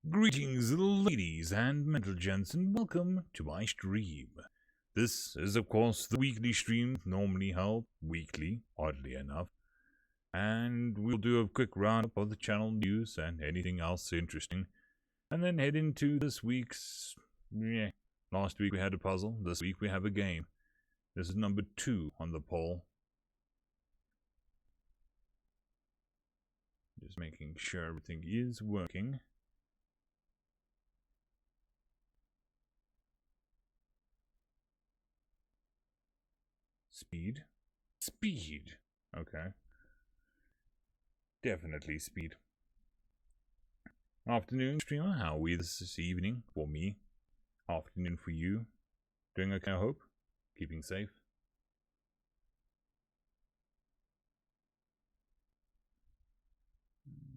Greetings, ladies and gents, and welcome to my stream. This is, of course, the weekly stream, normally held weekly, oddly enough. And we'll do a quick roundup of the channel news and anything else interesting. And then head into this week's... Last week we had a puzzle, this week we have a game. This is number 2 on the poll. Just making sure everything is working. Speed. Okay. Definitely speed. Afternoon, streamer. How are we this evening? For me. Afternoon for you. Doing okay, I hope? Keeping safe?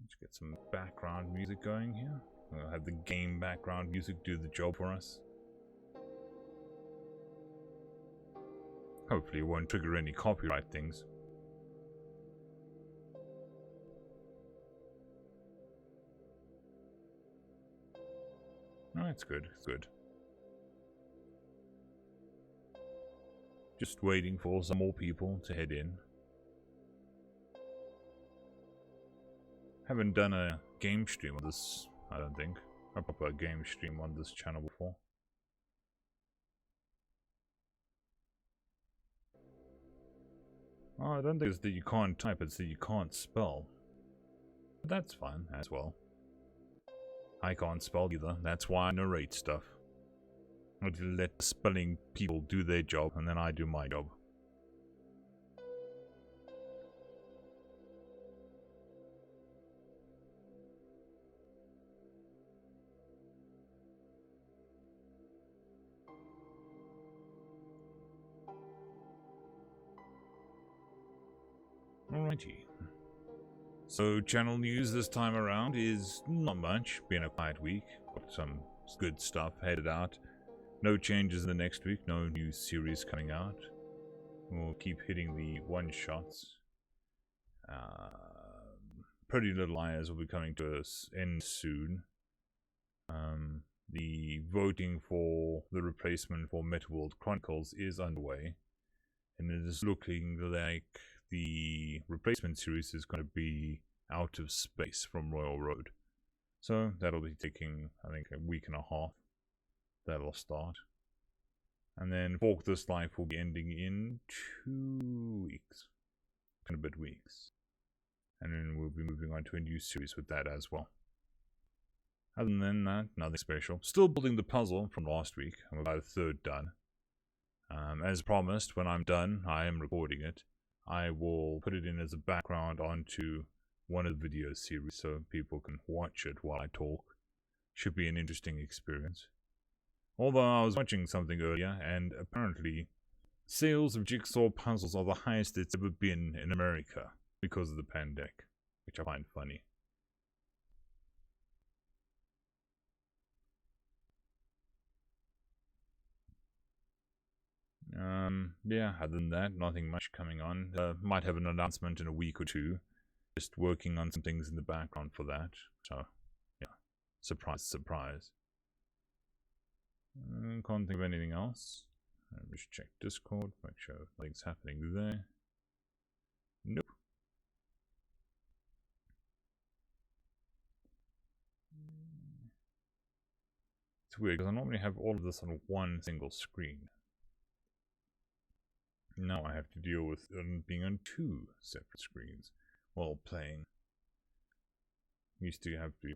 Let's get some background music going here. We'll have the game background music do the job for us. Hopefully it won't trigger any copyright things. Oh, that's good, it's good. Just waiting for some more people to head in. Haven't done a game stream on this, I don't think. A proper game stream on this channel before. Oh, I don't think it's that you can't type, it's that you can't spell. But that's fine as well. I can't spell either, that's why I narrate stuff. I let the spelling people do their job, and then I do my job. Alrighty. So, channel news this time around is not much. Been a quiet week. Got some good stuff headed out. No changes in the next week. No new series coming out. We'll keep hitting the one-shots. Pretty Little Liars will be coming to us end soon. The voting for the replacement for Metaworld Chronicles is underway. And it is looking like the replacement series is going to be Out of Space from Royal Road. So that'll be taking, I think, a week and a half. That'll start. And then Fork This Life will be ending in 2 weeks. 2 and a bit weeks. And then we'll be moving on to a new series with that as well. Other than that, nothing special. Still building the puzzle from last week. I'm about a third done. As promised, when I'm done, I am recording it. I will put it in as a background onto one of the video series so people can watch it while I talk. Should be an interesting experience. Although I was watching something earlier, and apparently sales of jigsaw puzzles are the highest it's ever been in America because of the pandemic, which I find funny. Yeah, other than that, nothing much coming on. Might have an announcement in a week or two. Just working on some things in the background for that. So, yeah. Surprise, surprise. Can't think of anything else. Let me just check Discord, make sure nothing's happening there. Nope. It's weird, because I normally have all of this on one single screen. Now I have to deal with being on 2 separate screens while playing. Used to have to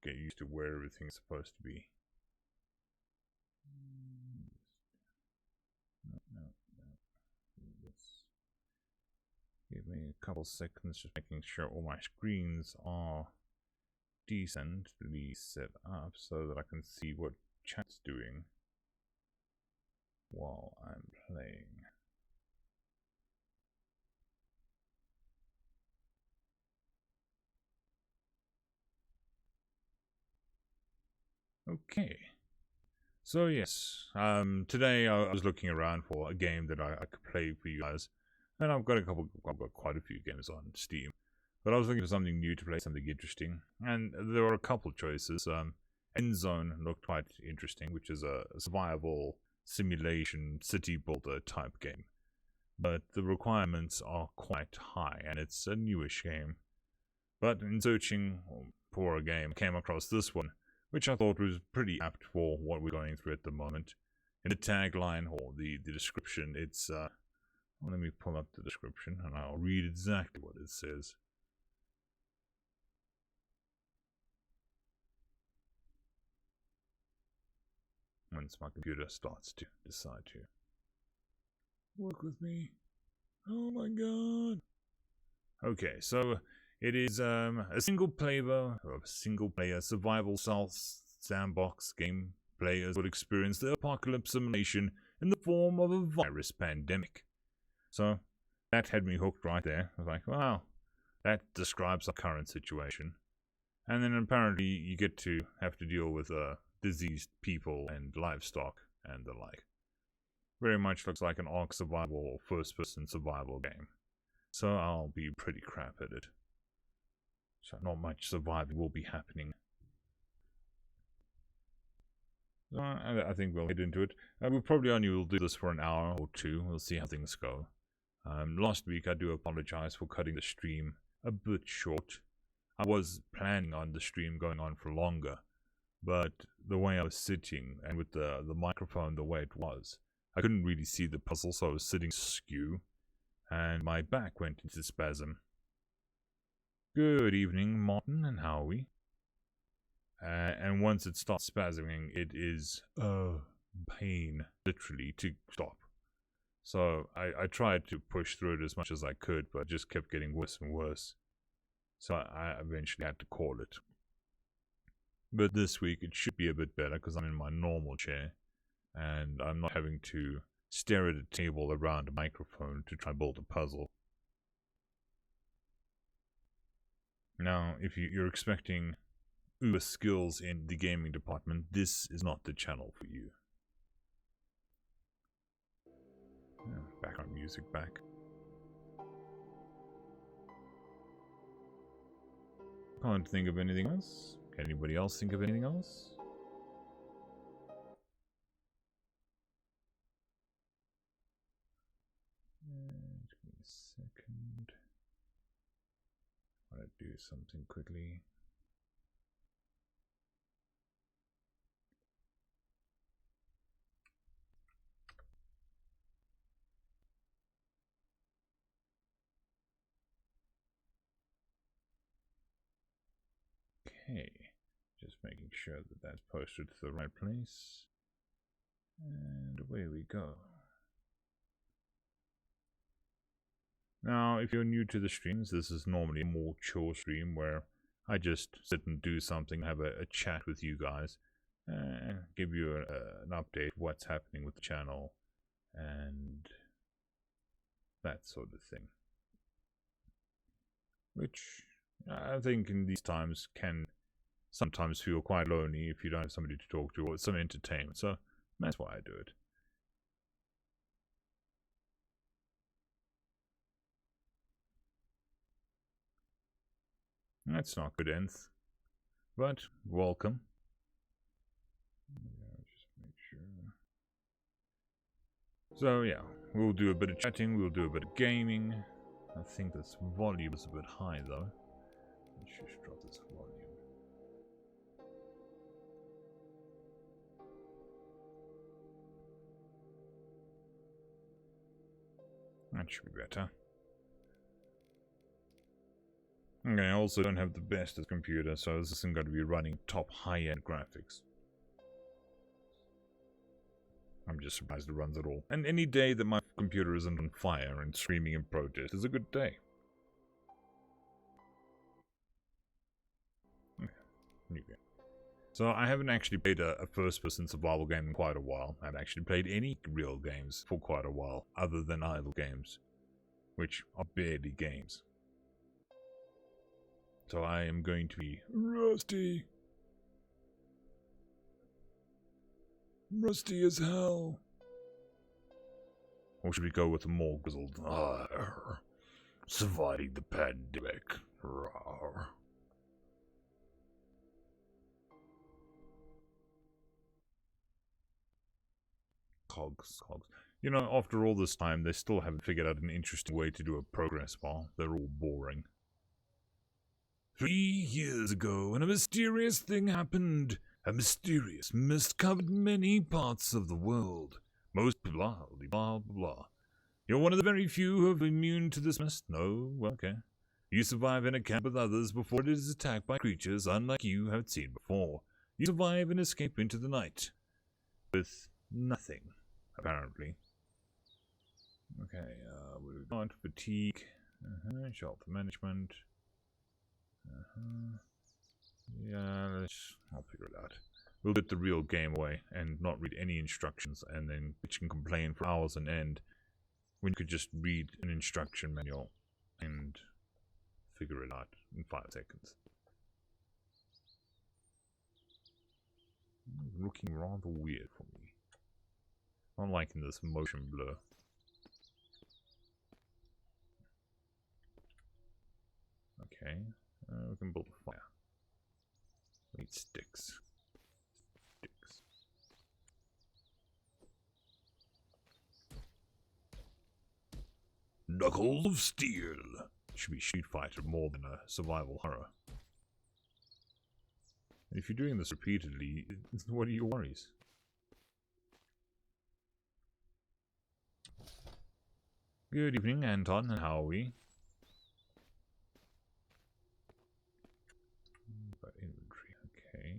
get used to where everything's supposed to be. No. This. Give me a couple seconds, just making sure all my screens are decently set up so that I can see what chat's doing while I'm playing. Okay, so yes, today I was looking around for a game that I could play for you guys, and I've got quite a few games on Steam, but I was looking for something new to play, something interesting, and there were a couple choices. Endzone looked quite interesting, which is a survival simulation city builder type game. But the requirements are quite high, and it's a newish game. But in searching for a game, I came across this one, which I thought was pretty apt for what we're going through at the moment. In the tagline or the description, it's let me pull up the description and I'll read exactly what it says. Once my computer starts to decide to work with me. Oh my god. Okay, so it is a single player survival sandbox game. Players would experience the apocalypse simulation in the form of a virus pandemic. So that had me hooked right there. I was like, wow, that describes our current situation. And then apparently you get to have to deal with diseased people and livestock and the like. Very much looks like an Ark survival or first-person survival game. So I'll be pretty crap at it. So not much surviving will be happening. So I think we'll get into it. We probably only will do this for an hour or two. We'll see how things go. Last week I do apologize for cutting the stream a bit short. I was planning on the stream going on for longer, but the way I was sitting and with the microphone the way it was, I couldn't really see the puzzle, so I was sitting skew, and my back went into spasm. Good evening, Martin and Howie. And once it starts spasming, it is pain, literally, to stop. So I tried to push through it as much as I could, but it just kept getting worse and worse. So I eventually had to call it. But this week it should be a bit better because I'm in my normal chair, and I'm not having to stare at a table around a microphone to try and build a puzzle. Now, if you're expecting uber skills in the gaming department, this is not the channel for you. Background music back. Can't think of anything else. Can anybody else think of anything else? Give me a second. I want to do something quickly. Okay, just making sure that that's posted to the right place. And away we go. Now, if you're new to the streams, this is normally a more chill stream where I just sit and do something, have a chat with you guys, give you an update of what's happening with the channel, and that sort of thing. Which I think in these times can sometimes feel quite lonely if you don't have somebody to talk to or some entertainment. So that's why I do it. That's not good, Nth. But welcome. Just make sure. So yeah, we'll do a bit of chatting, we'll do a bit of gaming. I think this volume is a bit high though. Let's just drop this volume. That should be better. Okay, I also don't have the bestest computer, so this isn't going to be running top high-end graphics. I'm just surprised it runs at all. And any day that my computer isn't on fire and screaming in protest is a good day. Okay. So I haven't actually played a first-person survival game in quite a while. I haven't actually played any real games for quite a while, other than idle games, which are barely games. So I am going to be rusty. Rusty as hell. Or should we go with a more grizzled? Surviving the pandemic. Rawr. Cogs. You know, after all this time, they still haven't figured out an interesting way to do a progress bar. They're all boring. 3 years ago, when a mysterious thing happened. A mysterious mist covered many parts of the world. Most blah, blah, blah. You're one of the very few who are immune to this mist? No? Well, okay. You survive in a camp with others before it is attacked by creatures unlike you have seen before. You survive and escape into the night. With nothing, apparently. Okay, we've got fatigue. Shelter management. Yeah, I'll figure it out. We'll get the real game away and not read any instructions, and then bitch and complain for hours on end when you could just read an instruction manual and figure it out in 5 seconds. Looking rather weird for me. I'm liking this motion blur. Okay, we can build a fire. We need sticks. Knuckles of Steel. Should be Street Fighter more than a survival horror. If you're doing this repeatedly, what are your worries? Good evening, Anton, and how are we? About inventory, okay.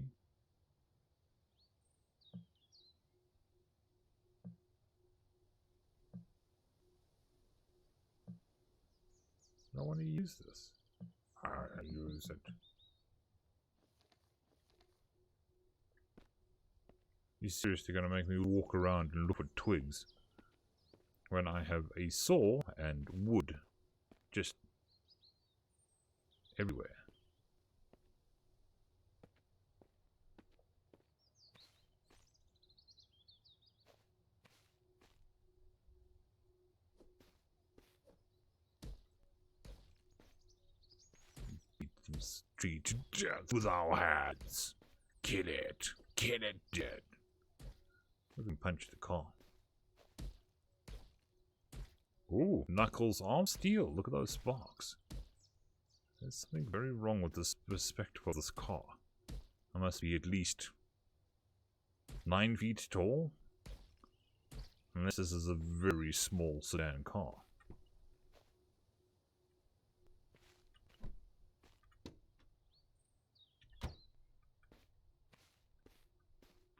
I want to use this. I use it. You seriously gonna make me walk around and look for twigs when I have a saw and wood just everywhere? Beat this tree to death with our hands. Kill it dead. We can punch the car. Ooh, Knuckles of Steel. Look at those sparks. There's something very wrong with this perspective of this car. I must be at least 9 feet tall. Unless this is a very small sedan car.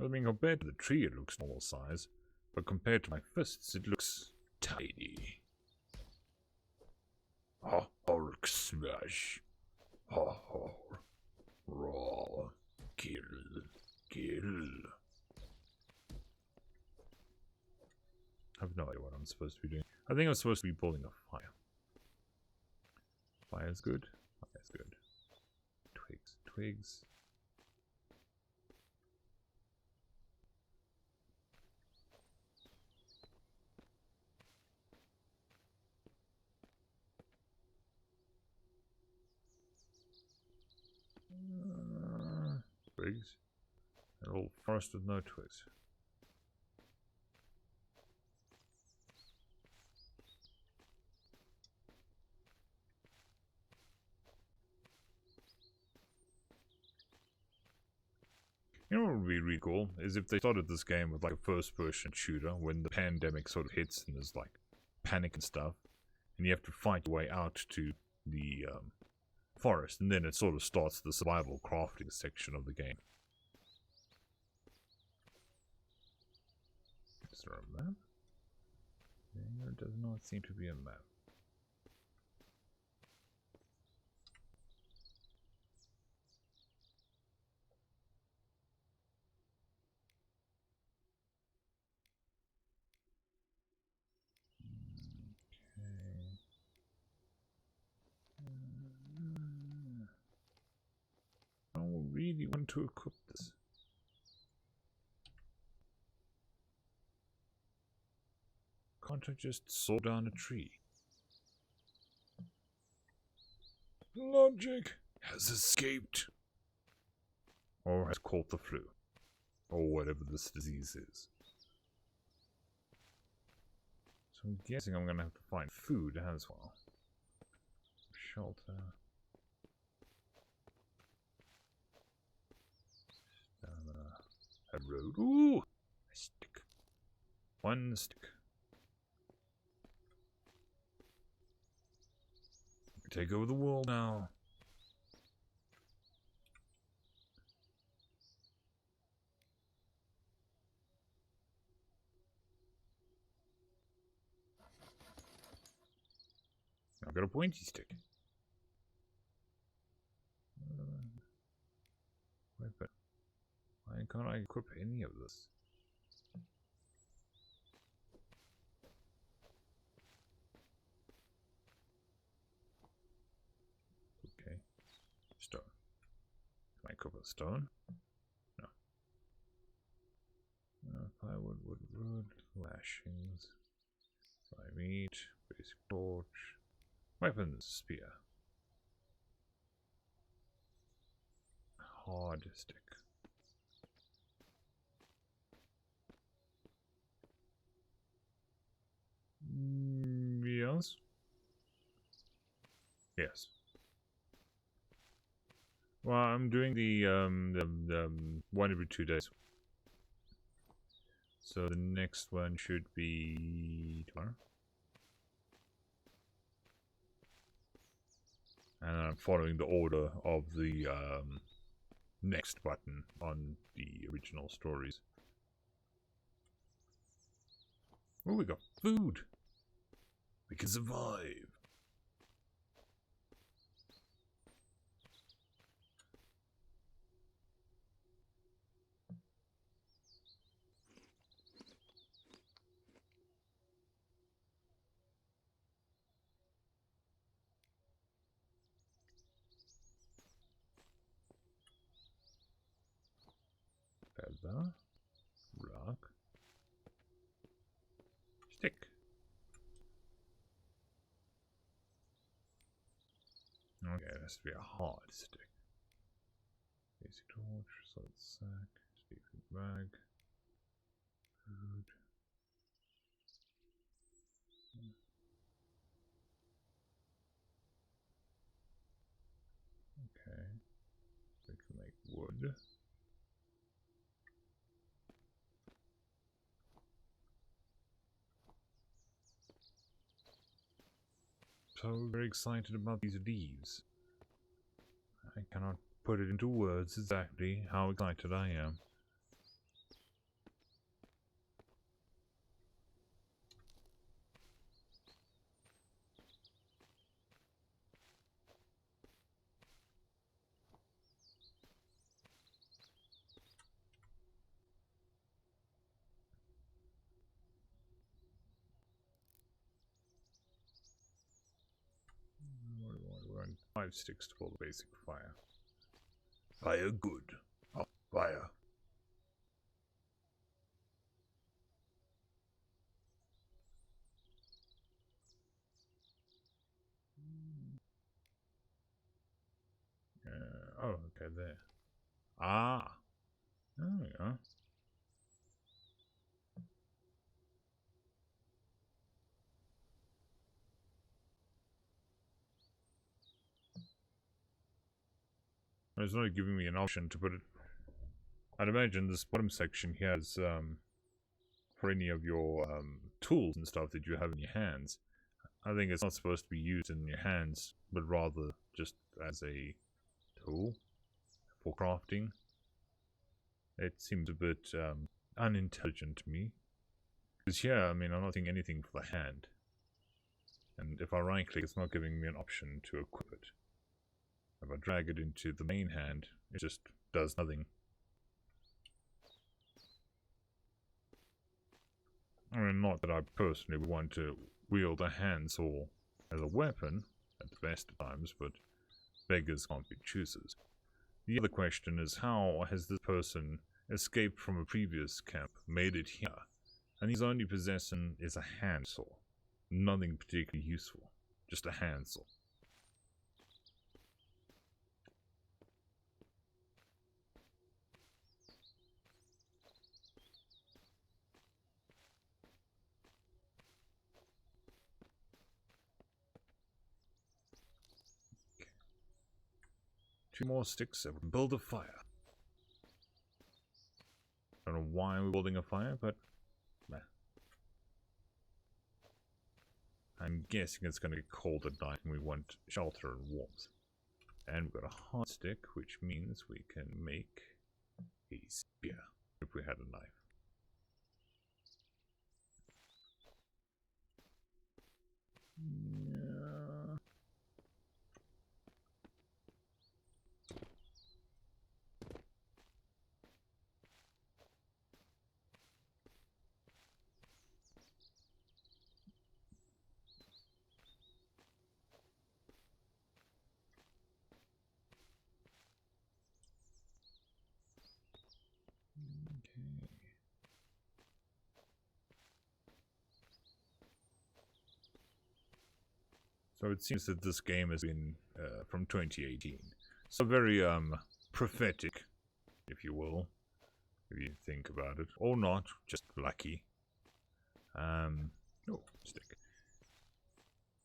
I mean, compared to the tree, it looks normal size, but compared to my fists, it looks tiny. Hulk smash. Raw. Kill. I have no idea what I'm supposed to be doing. I think I'm supposed to be building a fire. Fire's good. Fire's good. Twigs. Twigs. A whole forest with no twigs. You know what would be really cool is if they started this game with like a first-person shooter when the pandemic sort of hits and there's like panic and stuff, and you have to fight your way out to the forest, and then it sort of starts the survival crafting section of the game. Is there a map? There does not seem to be a map. I don't really want to equip this. Can't I just saw down a tree? Logic has escaped. Or has caught the flu. Or whatever this disease is. So I'm guessing I'm gonna have to find food as well. Shelter. A road. Ooh! A stick. One stick. Take over the world now. I've got a pointy stick. Weapon. Why can't I equip any of this? Okay. Stone. Can I equip a stone? No. Firewood, wood, lashings. Dry meat. Basic torch. Weapons. Spear. Hard stick. Yes. Yes. Well, I'm doing the one every 2 days. So the next one should be tomorrow. And I'm following the order of the next button on the original stories. Oh, we got food. We can survive. Feather. Rock. Stick. Okay, it has to be a hard stick. Basic torch, solid sack, sleeping bag, food. Okay, we can make wood. So very excited about these leaves. I cannot put it into words exactly how excited I am. We're on 5 sticks for the basic fire. Fire good. Oh, fire. Oh, okay, there. Ah! There we go. It's not giving me an option to put it. I'd imagine this bottom section here is for any of your tools and stuff that you have in your hands. I think it's not supposed to be used in your hands, but rather just as a tool for crafting. It seems a bit unintelligent to me. Because here, I mean, I'm not seeing anything for the hand. And if I right click, it's not giving me an option to equip it. If I drag it into the main hand, it just does nothing. I mean, not that I personally would want to wield a handsaw as a weapon at the best of times, but beggars can't be choosers. The other question is, how has this person escaped from a previous camp, made it here, and his only possession is a handsaw? Nothing particularly useful, just a handsaw. 2 more sticks and we can build a fire. Don't know why we're building a fire, but meh. I'm guessing it's going to get cold at night and we want shelter and warmth. And we've got a hard stick, which means we can make a spear if we had a knife. Yeah. Okay. So it seems that this game has been from 2018. So very prophetic, if you will, if you think about it. Or not, just lucky. Oh, stick.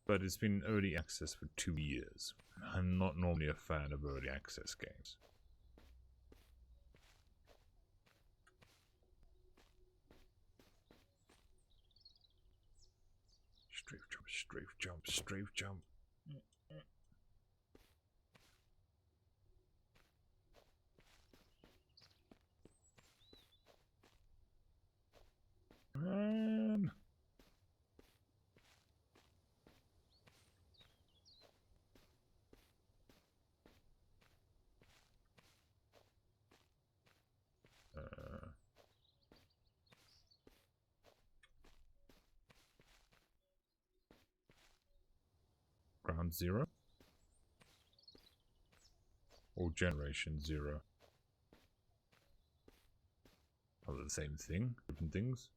But it's been early access for 2 years. I'm not normally a fan of early access games. Strafe jump, strafe jump, strafe jump. Man. Ground 0? Or generation 0? Are they the same thing? Different things?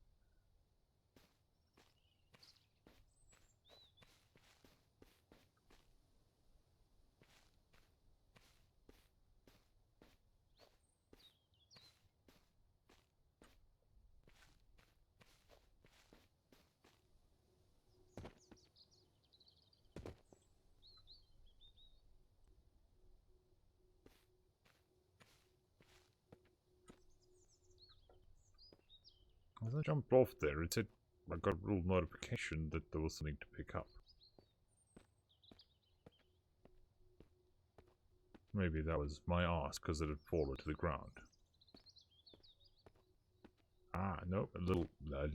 As I jumped off there, it said I got a little notification that there was something to pick up. Maybe that was my ass because it had fallen to the ground. Ah, no, a little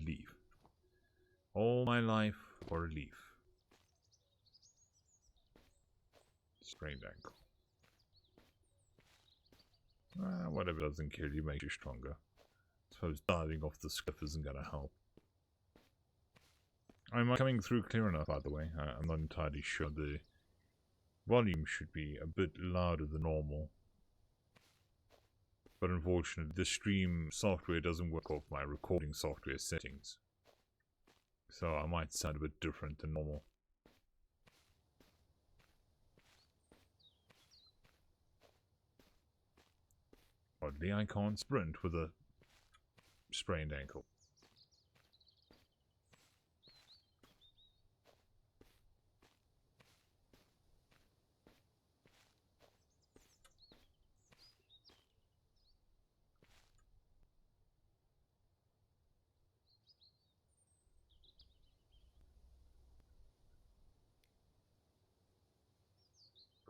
leaf. All my life for a leaf. Sprained ankle. Ah, whatever doesn't kill you makes you stronger. I suppose diving off the cliff isn't going to help. Am I coming through clear enough, by the way? I'm not entirely sure. The volume should be a bit louder than normal. But unfortunately, the stream software doesn't work off my recording software settings. So I might sound a bit different than normal. Oddly, I can't sprint with a sprained ankle.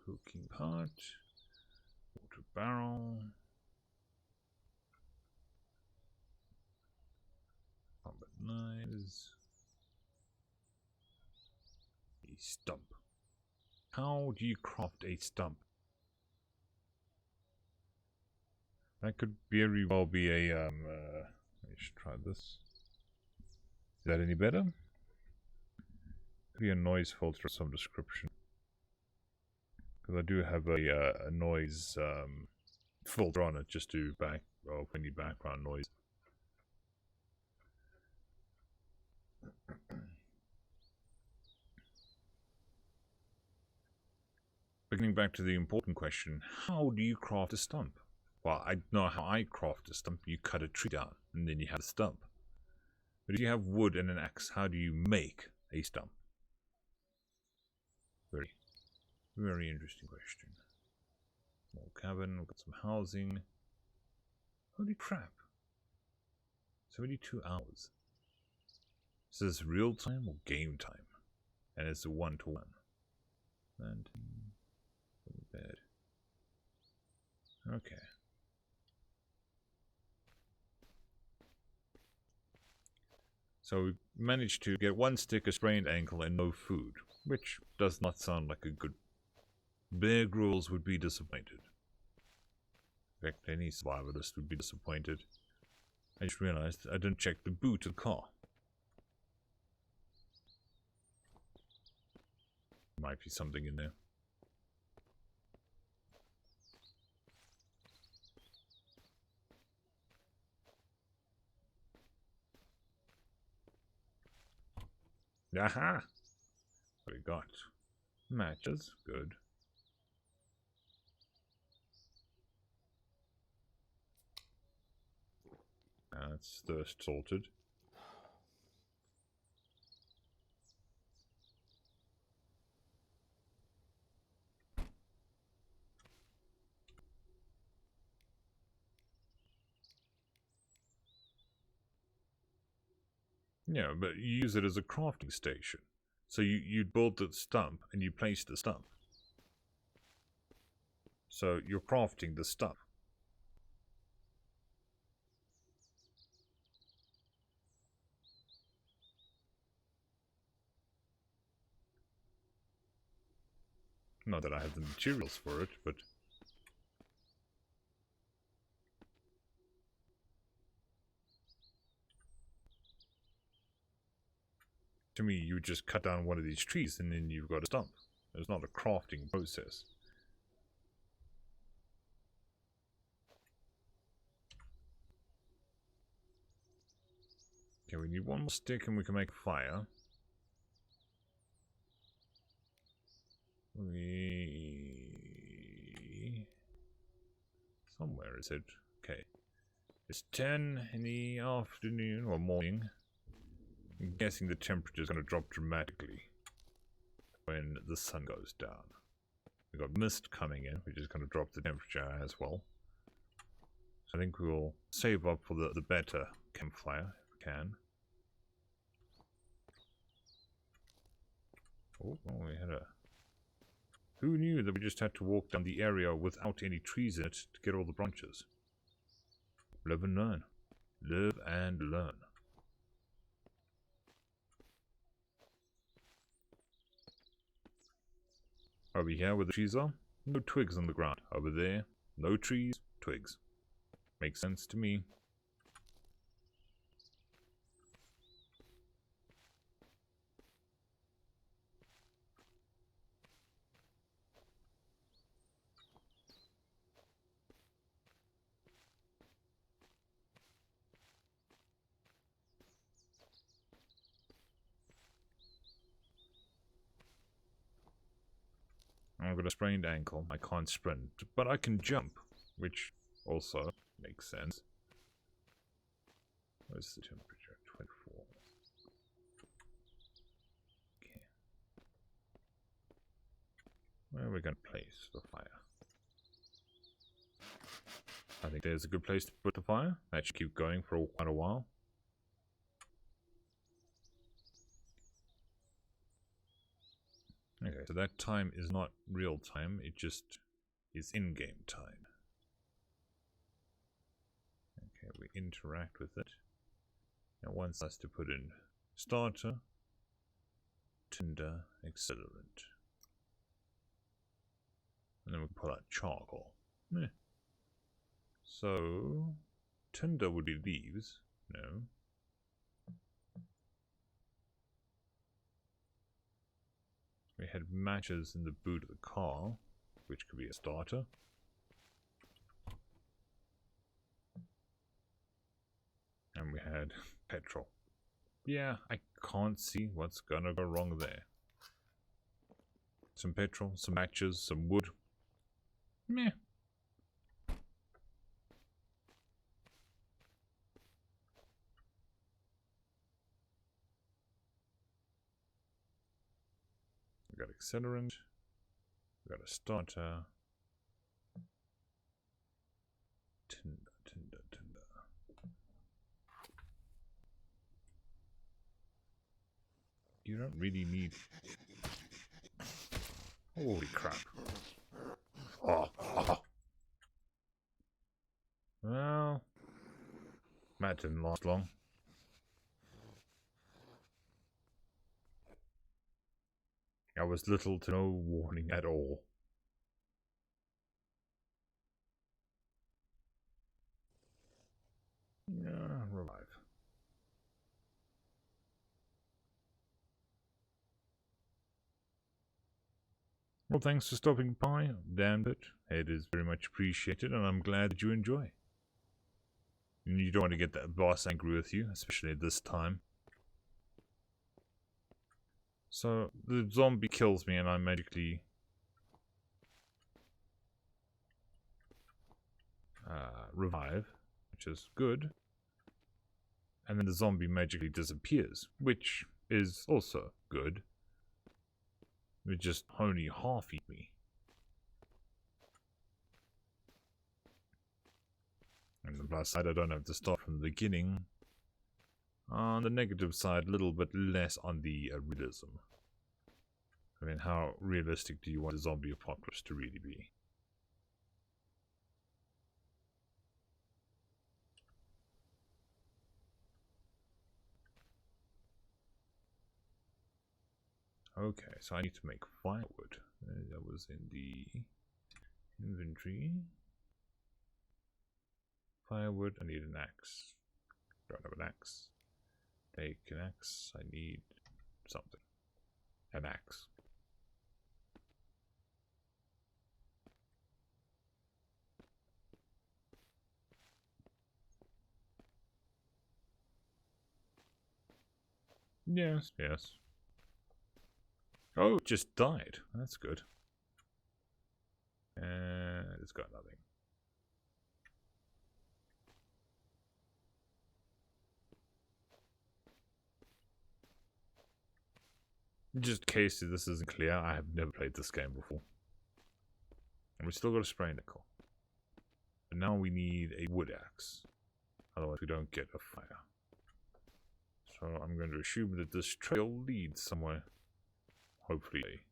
Cooking pot, water barrel, combat knives, a stump. How do you craft a stump? That could very well be a let's try this. Is that any better? Be a noise filter of some description. Because I do have a noise filter on it just to any background noise. Beginning back to the important question, how do you craft a stump? Well, I know how I craft a stump. You cut a tree down, and then you have a stump. But if you have wood and an axe, how do you make a stump? Very, very interesting question. Small cabin, we've got some housing. Holy crap. 72 hours. Is this real time or game time? And it's a 1-to-1. And bed. Okay. So we managed to get 1 stick, a sprained ankle, and no food, which does not sound like a good... Bear Grylls would be disappointed. In fact, any survivalist would be disappointed. I just realized I didn't check the boot of the car. Might be something in there. Aha! What we got? Matches, good. That's thirst sorted. Yeah, but you use it as a crafting station. So you build the stump and you place the stump. So you're crafting the stuff. Not that I have the materials for it, but... To me, you just cut down one of these trees and then you've got a stump. It's not a crafting process. Okay, we need 1 more stick and we can make fire. Somewhere is it? Okay. It's 10 in the afternoon or morning. I'm guessing the temperature is going to drop dramatically when the sun goes down. We've got mist coming in, which is going to drop the temperature as well. So I think we'll save up for the better campfire if we can. Oh, we had a... Who knew that we just had to walk down the area without any trees in it to get all the branches? Live and learn. Live and learn. Over here where the trees are, no twigs on the ground. Over there, no trees, twigs. Makes sense to me. I've got a sprained ankle. I can't sprint, but I can jump, which also makes sense. Where's the temperature? 24. Okay. Where are we going to place the fire? I think there's a good place to put the fire. That should keep going for quite a while. Okay, so that time is not real time, it just is in-game time. Okay, we interact with it. It wants us to put in starter, tinder, accelerant. And then we pull out charcoal. So, tinder would be leaves. No. We had matches in the boot of the car, which could be a starter. And we had petrol. Yeah, I can't see what's gonna go wrong there. Some petrol, some matches, some wood. Meh. We got accelerant. We got a starter. Tinder. You don't really need... Holy crap. Oh. Well, that didn't last long. There was little to no warning at all. Yeah, revive. Well, thanks for stopping by, Danbit. It is very much appreciated, and I'm glad that you enjoy. And you don't want to get that boss angry with you, especially at this time. So, the zombie kills me and I magically... revive, which is good. And then the zombie magically disappears, which is also good. It just only half eat me. On the plus side, I don't have to start from the beginning. On the negative side, a little bit less on the realism. I mean, how realistic do you want a zombie apocalypse to really be? Okay, so I need to make firewood. That was in the inventory. Firewood, I need an axe. Don't have an axe. Take an axe, I need something. An axe. Yes, yes. Oh, it just died. That's good. And it's got nothing. Just in case this isn't clear, I have never played this game before. And we still got a spray nickel. But now we need a wood axe. Otherwise we don't get a fire. So I'm going to assume that this trail leads somewhere. Hopefully.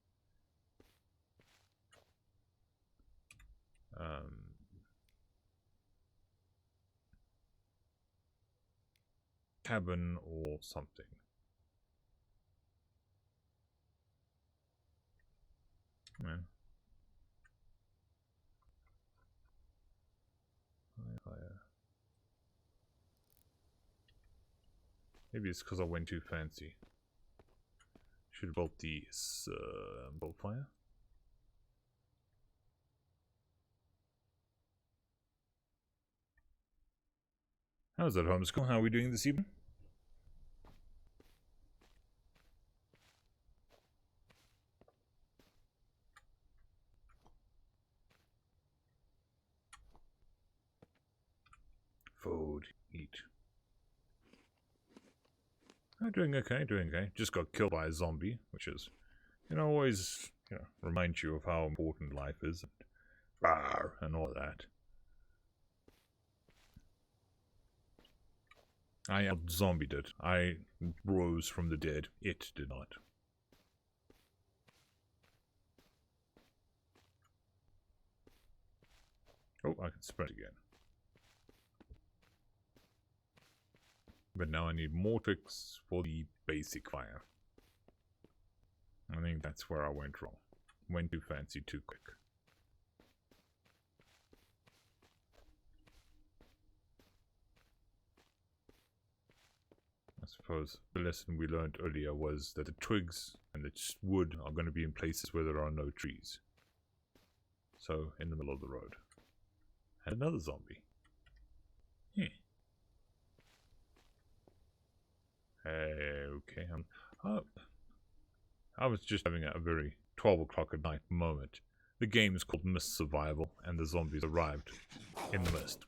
Cabin or something. Man. Fire. Maybe it's because I went too fancy. Should have built the bonfire. How's that, homeschool? How are we doing this evening? Food, eat. I'm doing okay, doing okay. Just got killed by a zombie, which is, always, reminds you of how important life is. And all that. I out-zombied it. I rose from the dead. It did not. Oh, I can sprint again. But now I need more tricks for the basic fire. I think that's where I went wrong. Went too fancy too quick. I suppose the lesson we learned earlier was that the twigs and the wood are going to be in places where there are no trees. So, in the middle of the road. And another zombie. Okay, oh, I was just having a very 12 o'clock at night moment. The game is called Mist Survival, and the zombies arrived in the mist.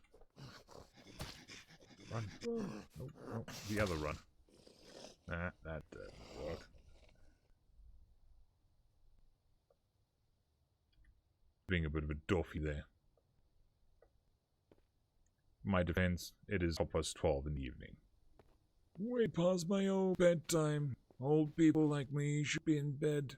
Run. Oh, the other run. That didn't work. Being a bit of a doffy there. my defense, it is 12 in the evening. Way past my old bedtime. Old people like me should be in bed.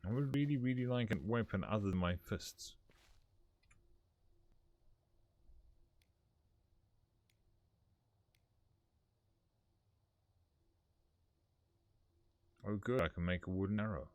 I would really, really like a weapon other than my fists. Oh good, I can make a wooden arrow.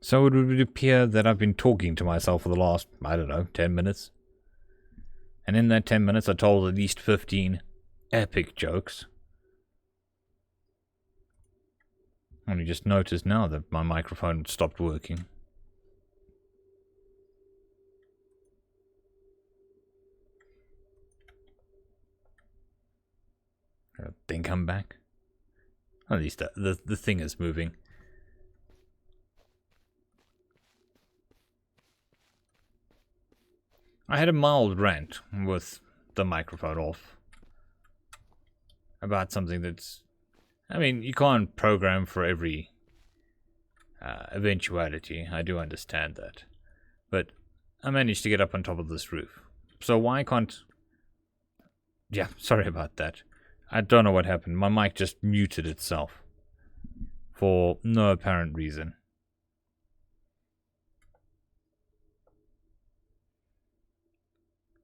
So it would appear that I've been talking to myself for the last, I don't know, 10 minutes. And in that 10 minutes I told at least 15 epic jokes. Only just noticed now that my microphone stopped working. I think I'm back. At least the thing is moving. I had a mild rant with the microphone off about something that's... I mean, you can't program for every eventuality. I do understand that. But I managed to get up on top of this roof. So why can't... Yeah, sorry about that. I don't know what happened. My mic just muted itself. For no apparent reason.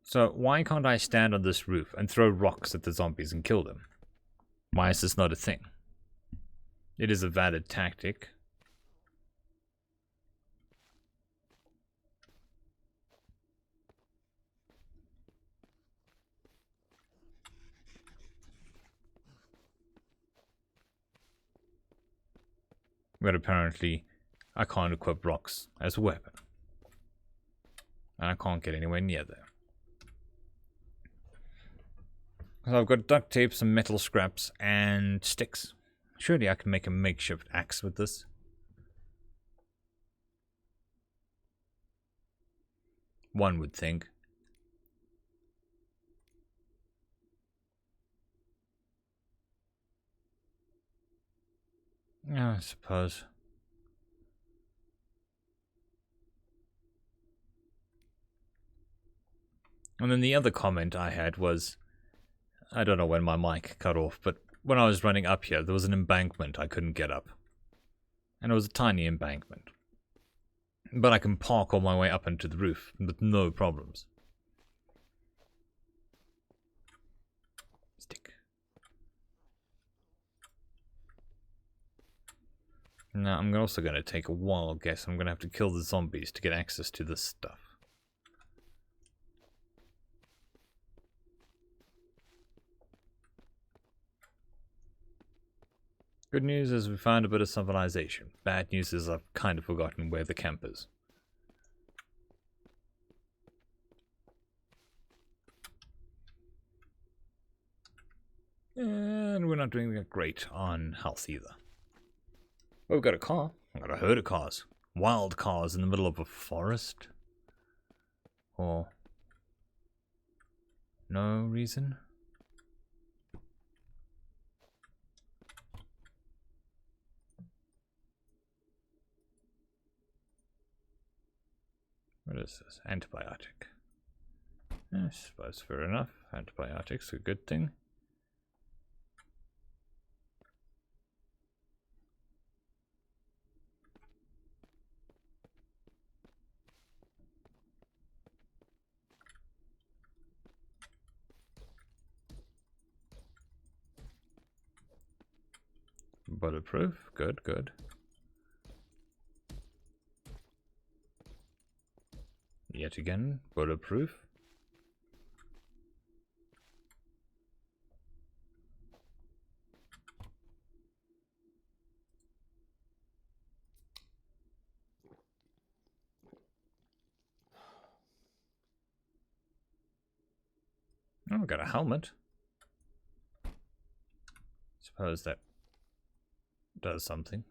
So why can't I stand on this roof and throw rocks at the zombies and kill them? Why is this not a thing? It is a valid tactic. But apparently, I can't equip rocks as a weapon. And I can't get anywhere near there. So I've got duct tape, some metal scraps, and sticks. Surely I can make a makeshift axe with this. One would think. Yeah, I suppose. And then the other comment I had was, I don't know when my mic cut off, but when I was running up here, there was an embankment I couldn't get up. And it was a tiny embankment. But I can park all my way up into the roof with no problems. Stick. Now, I'm also going to take a wild guess. I'm going to have to kill the zombies to get access to this stuff. Good news is we found a bit of civilization. Bad news is I've kind of forgotten where the camp is. And we're not doing that great on health either. Well, we've got a car. I've got a herd of cars. Wild cars in the middle of a forest. Or... no reason? What is this? Antibiotic. I suppose fair enough. Antibiotics are a good thing. Bulletproof. Good, good. Yet again, bulletproof. Oh, I've got a helmet. Suppose that does something.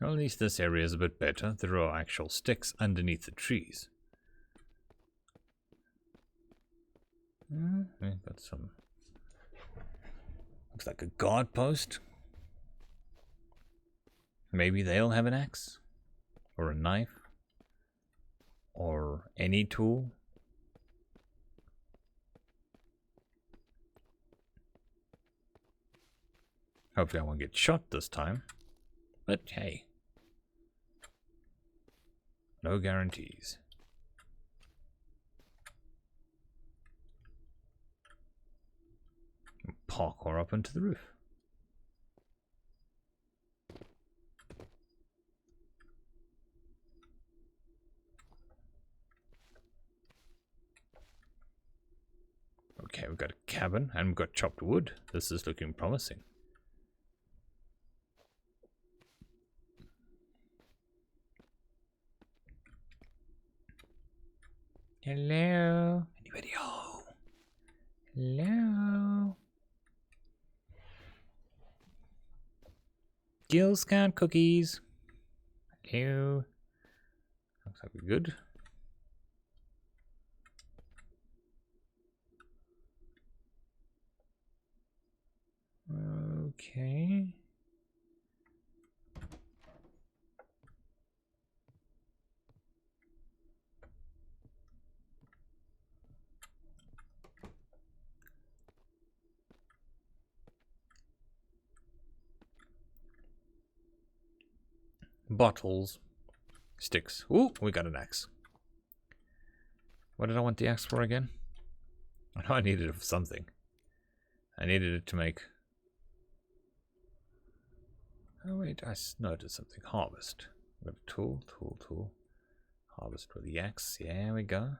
Well, at least this area is a bit better. There are actual sticks underneath the trees. We've got some Looks like a guard post. Maybe they'll have an axe. Or a knife. Or any tool. Hopefully I won't get shot this time. But hey. No guarantees. Parkour up onto the roof. Okay, we've got a cabin and we've got chopped wood. This is looking promising. Hello? Anybody home? Hello? Girl Scout cookies. Hello? Looks like we're good. Okay. Bottles. Sticks. Ooh, we got an axe. What did I want the axe for again? I know I needed it for something. I needed it to make... Oh wait, I noticed something. Harvest. We've got a tool. Harvest with the axe. There we go.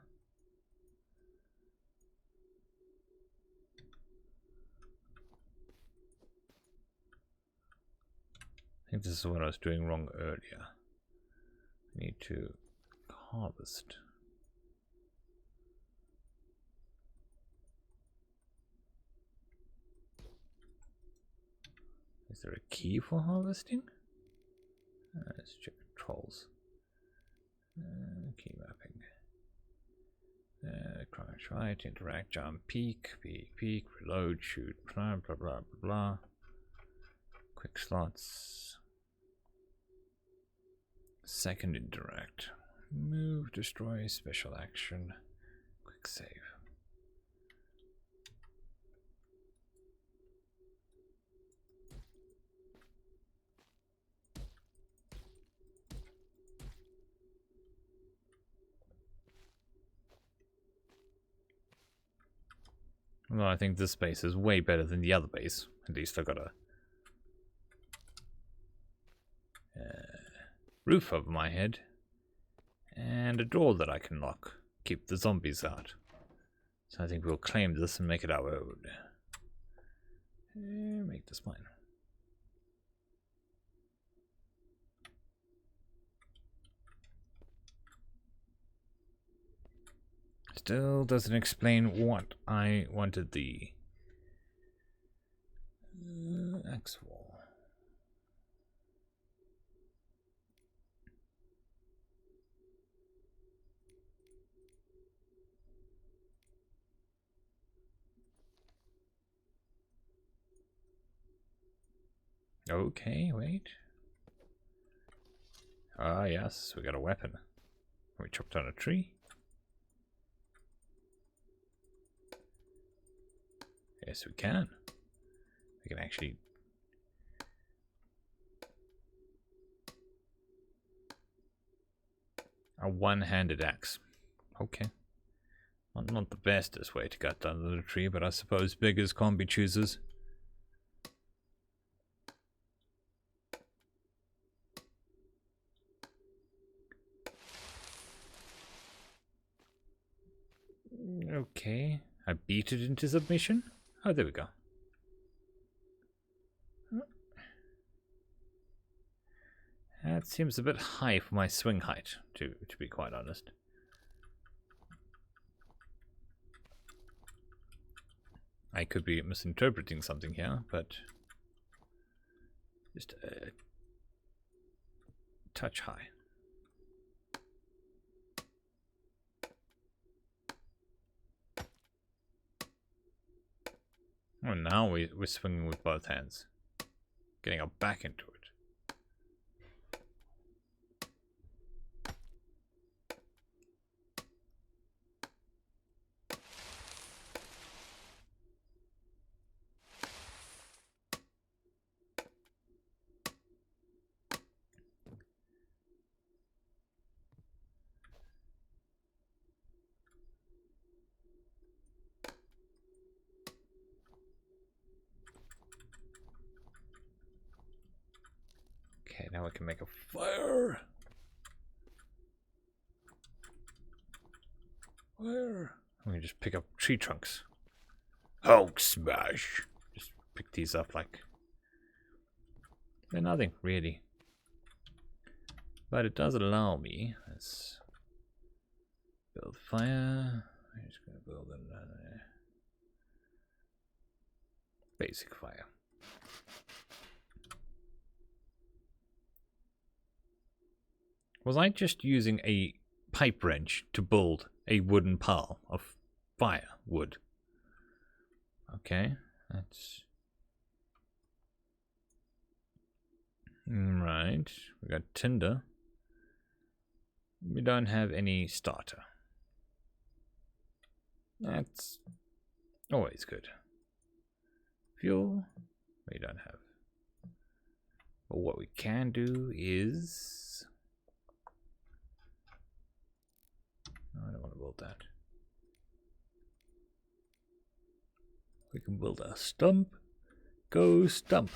I think this is what I was doing wrong earlier. I need to harvest. Is there a key for harvesting? Let's check controls. Key mapping. Crouch right, interact, jump, peek, reload, shoot, blah blah blah blah blah. Quick slots. Second interact. Move, destroy, special action. Quick save. Well, I think this base is way better than the other base. At least I got a roof over my head and a door that I can lock. Keep the zombies out. So I think we'll claim this and make it our own. Make this mine. Still doesn't explain what I wanted the axe for. Okay, wait. Ah, yes, we got a weapon. We chopped down a tree. Yes, we can. We can actually... A one-handed axe. Okay. Not the bestest way to cut down the tree, but I suppose beggars can't be choosers. Okay. I beat it into submission. Oh, there we go. That seems a bit high for my swing height, to be quite honest. I could be misinterpreting something here, but just a touch high. Oh, now we're swinging with both hands. Getting our back into it. Okay, now we can make a fire. Fire. We can just pick up tree trunks. Hulk smash. Just pick these up like they're nothing really. But it does allow me. Let's build fire. I'm just gonna build another basic fire. Was I just using a pipe wrench to build a wooden pile of firewood? Okay, that's right. We got tinder. We don't have any starter. That's always good. Fuel, we don't have. But what we can do is... I don't want to build that. We can build a stump. Go stump.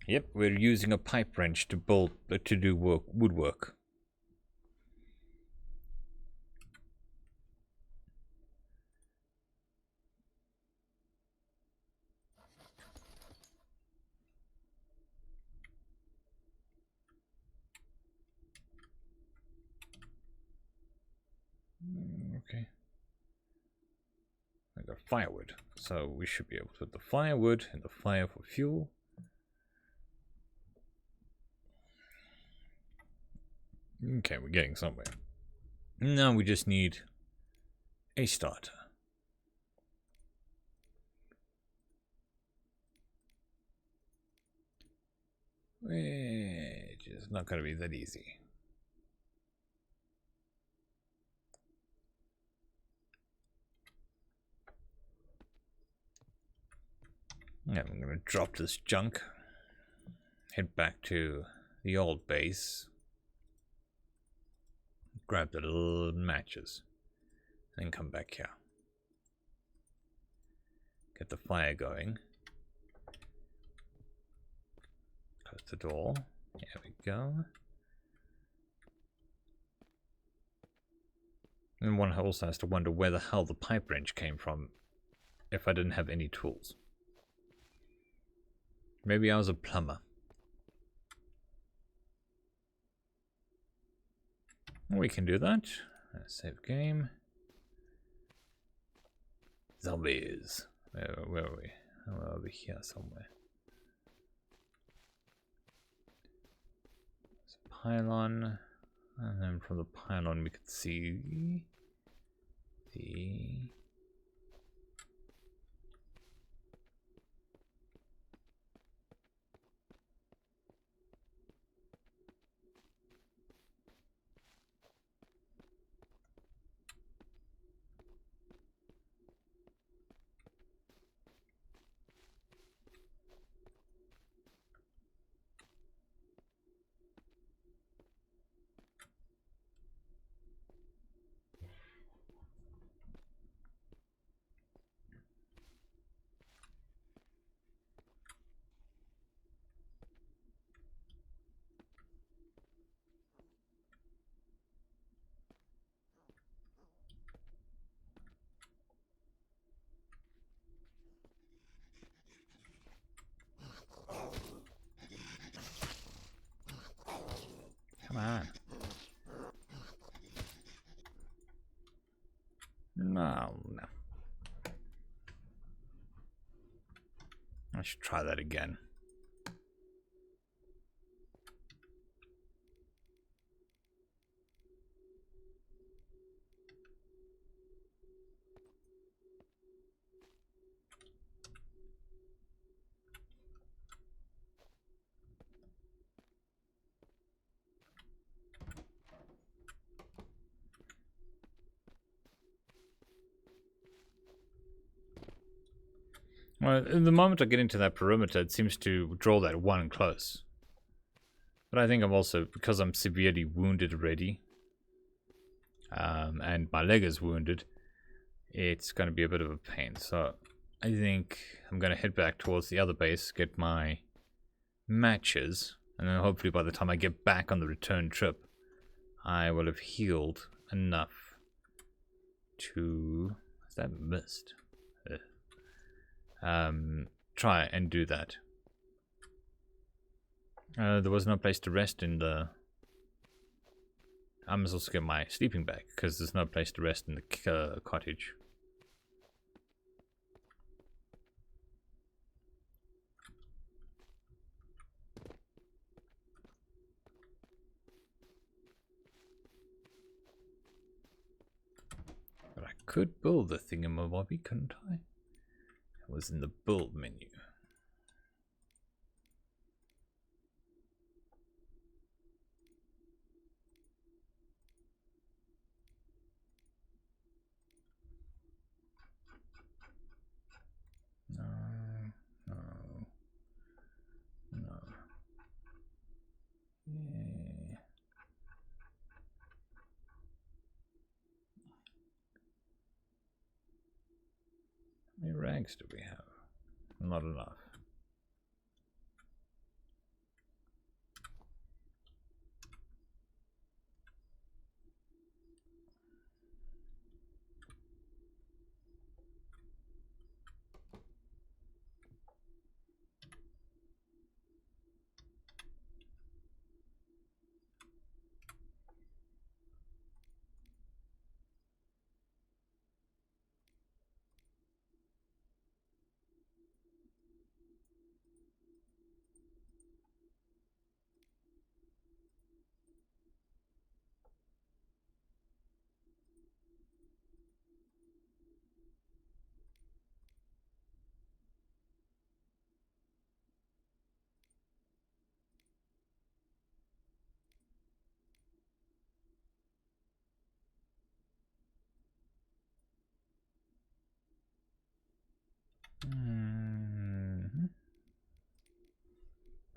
Yep, we're using a pipe wrench to build to do woodwork. Okay. I got firewood, so we should be able to put the firewood and the fire for fuel. Okay, we're getting somewhere. Now we just need a starter. Which is not going to be that easy. Yeah, I'm going to drop this junk. Head back to the old base. Grab the little matches. Then come back here. Get the fire going. Close the door. There we go. And one also has to wonder where the hell the pipe wrench came from if I didn't have any tools. Maybe I was a plumber. We can do that. Save game. Zombies. Where are we? Oh, over here somewhere. There's a pylon. And then from the pylon we could see the... Come on. No. I should try that again. Well, the moment I get into that perimeter, it seems to draw that one close. But I think I'm also, because I'm severely wounded already, and my leg is wounded, it's going to be a bit of a pain. So I think I'm going to head back towards the other base, get my matches, and then hopefully by the time I get back on the return trip, I will have healed enough to... Is that missed? Try and do that. There was no place to rest in the... I must also get my sleeping bag, because there's no place to rest in the cottage. But I could build the thingamabobby, couldn't I? It was in the build menu. No, no, no. Yeah. How many rags do we have? Not enough.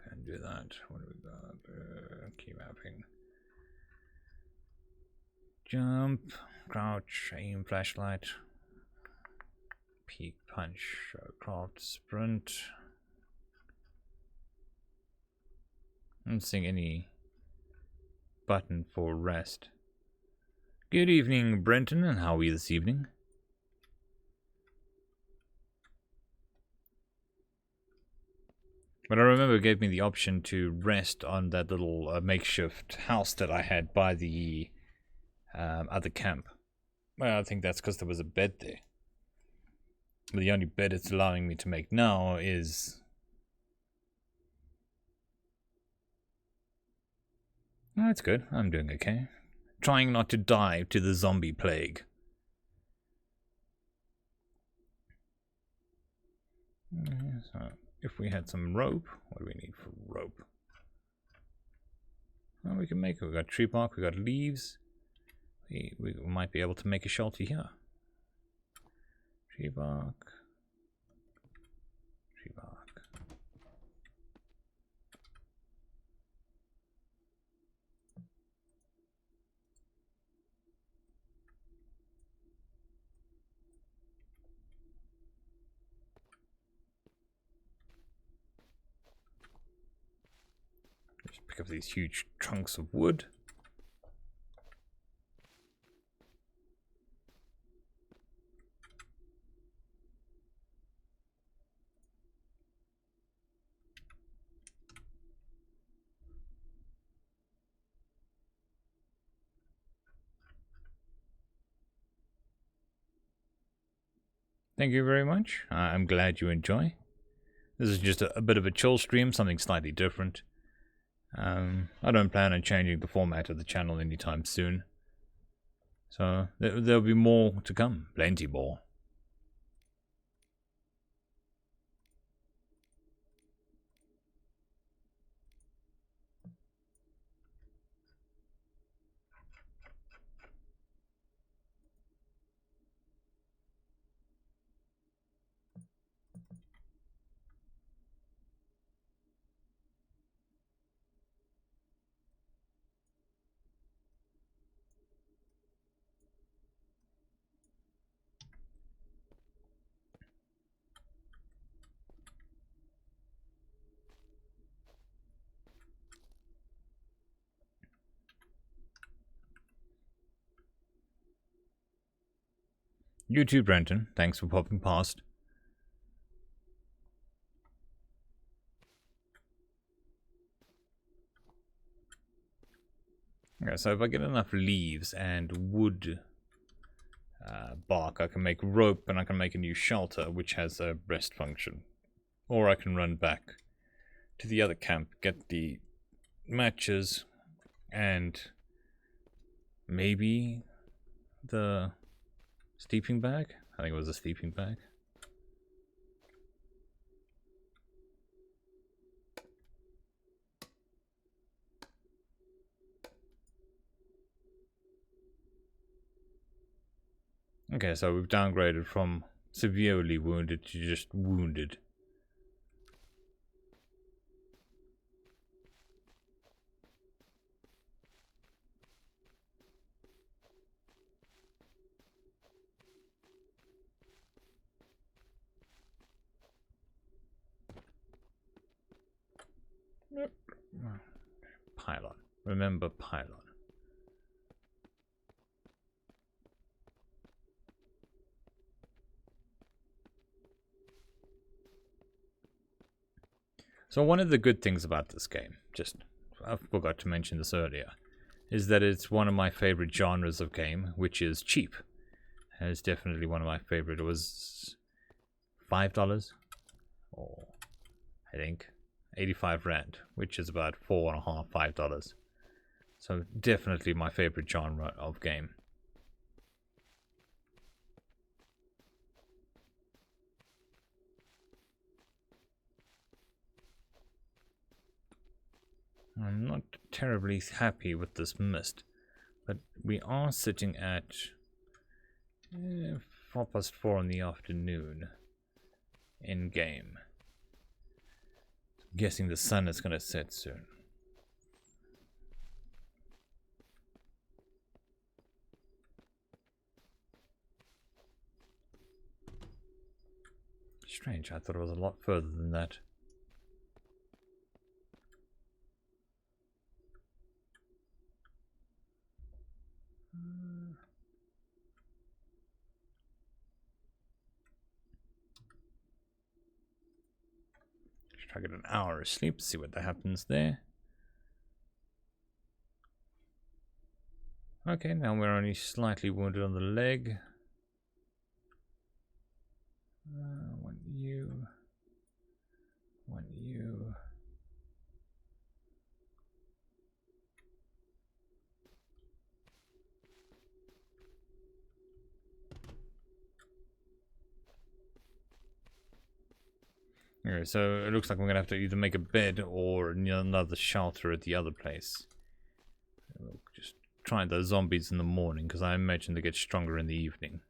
Can do that. What do we got? Key mapping. Jump, crouch, aim, flashlight, peek, punch, craft, sprint. I'm not seeing any button for rest. Good evening, Brenton, and how are you this evening? But I remember it gave me the option to rest on that little makeshift house that I had by the other camp. Well, I think that's because there was a bed there. The only bed it's allowing me to make now is... Oh, that's good. I'm doing okay. Trying not to die to the zombie plague. So, if we had some rope, what do we need for rope? Well, we can make it. We got tree bark, we got leaves. We might be able to make a shelter here. Tree bark. Tree bark. Just pick up these huge trunks of wood. Thank you very much. I'm glad you enjoy. This is just a bit of a chill stream, something slightly different. I don't plan on changing the format of the channel anytime soon. So there'll be more to come, plenty more. You too, Brenton. Thanks for popping past. Okay, so if I get enough leaves and wood bark, I can make rope and I can make a new shelter which has a rest function. Or I can run back to the other camp, get the matches and maybe the sleeping bag? I think it was a sleeping bag. Okay, so we've downgraded from severely wounded to just wounded. Pylon. Remember pylon. So one of the good things about this game, I forgot to mention this earlier, is that it's one of my favorite genres of game, which is cheap. And it's definitely one of my favorite. It was $5, or I think 85 Rand, which is about $4.50, $5. So definitely my favorite genre of game. I'm not terribly happy with this mist, but we are sitting at 4:04 in the afternoon in game. I'm guessing the sun is going to set soon. Strange, I thought it was a lot further than that. Try to get an hour of sleep, see what happens there. Okay, now we're only slightly wounded on the leg. Want you. Want you. Okay, so it looks like we're gonna have to either make a bed or another shelter at the other place. We'll just try those zombies in the morning, because I imagine they get stronger in the evening.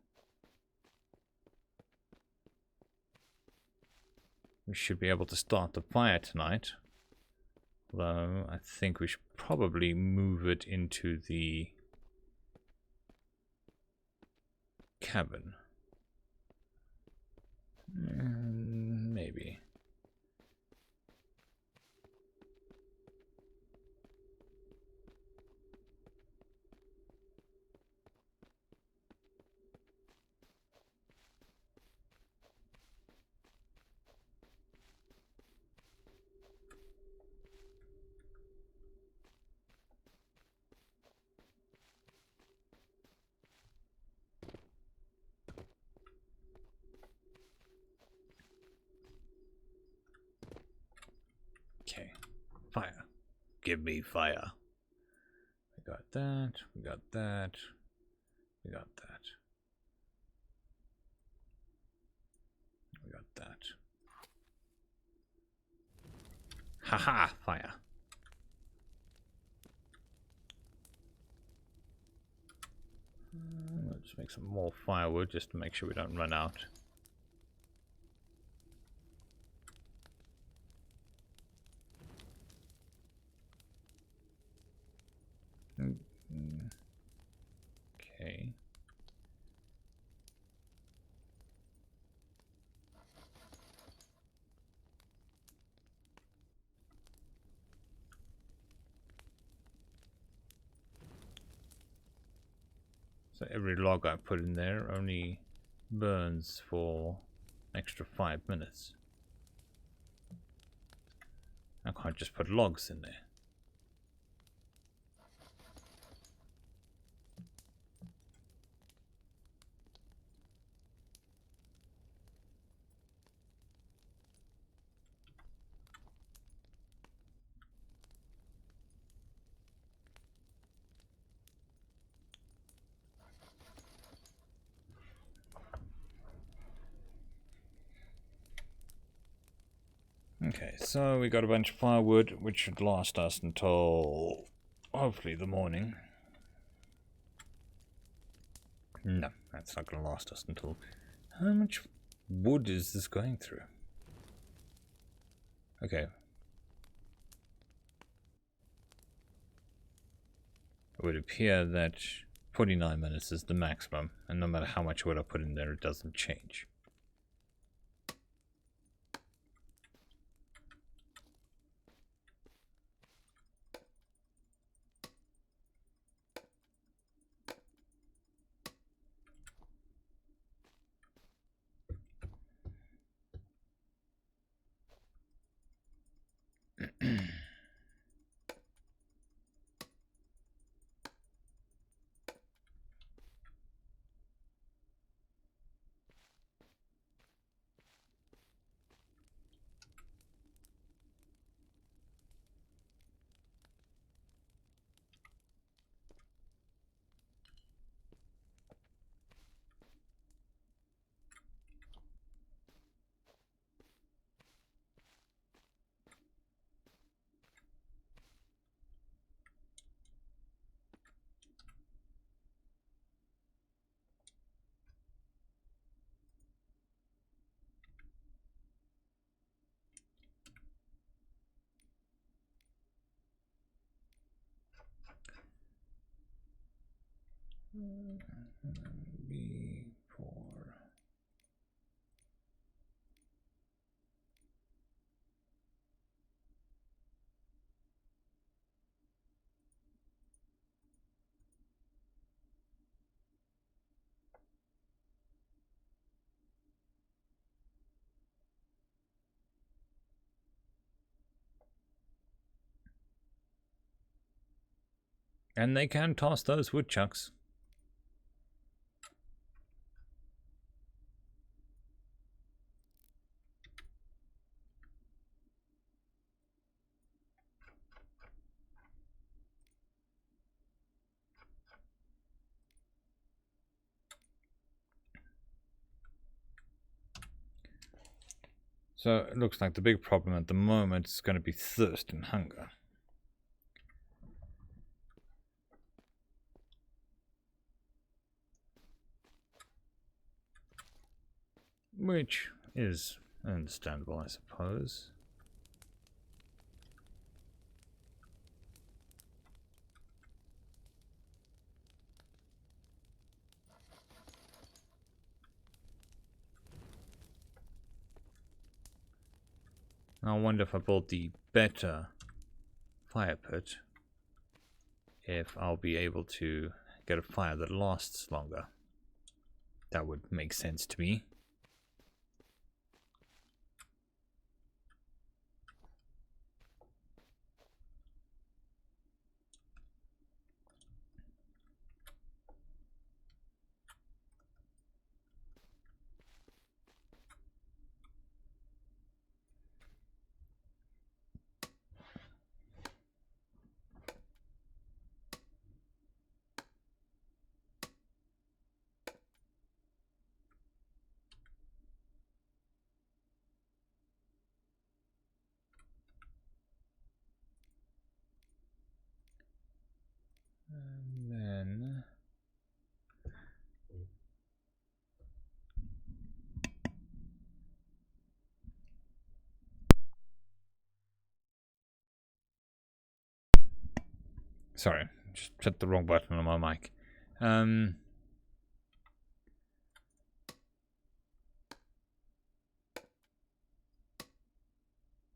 We should be able to start the fire tonight. Although, I think we should probably move it into the cabin. Maybe. Okay, fire. Give me fire. We got that, we got that, we got that. We got that. Haha, fire. Let's make some more firewood just to make sure we don't run out. Okay. So every log I put in there only burns for an extra 5 minutes. I can't just put logs in there. Okay, so we got a bunch of firewood, which should last us until hopefully the morning. No, that's not going to last us until... How much wood is this going through? Okay. It would appear that 49 minutes is the maximum, and no matter how much wood I put in there, it doesn't change. B4. And they can toss those woodchucks. So it looks like the big problem at the moment is going to be thirst and hunger. Which is understandable, I suppose. I wonder if I build the better fire pit, if I'll be able to get a fire that lasts longer. That would make sense to me. And then sorry, just hit the wrong button on my mic.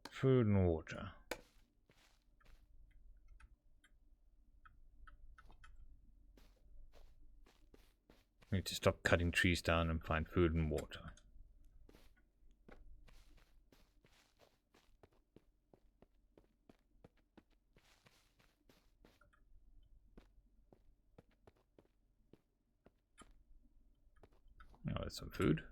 Food and water. I need to stop cutting trees down and find food and water. Oh, there's some food.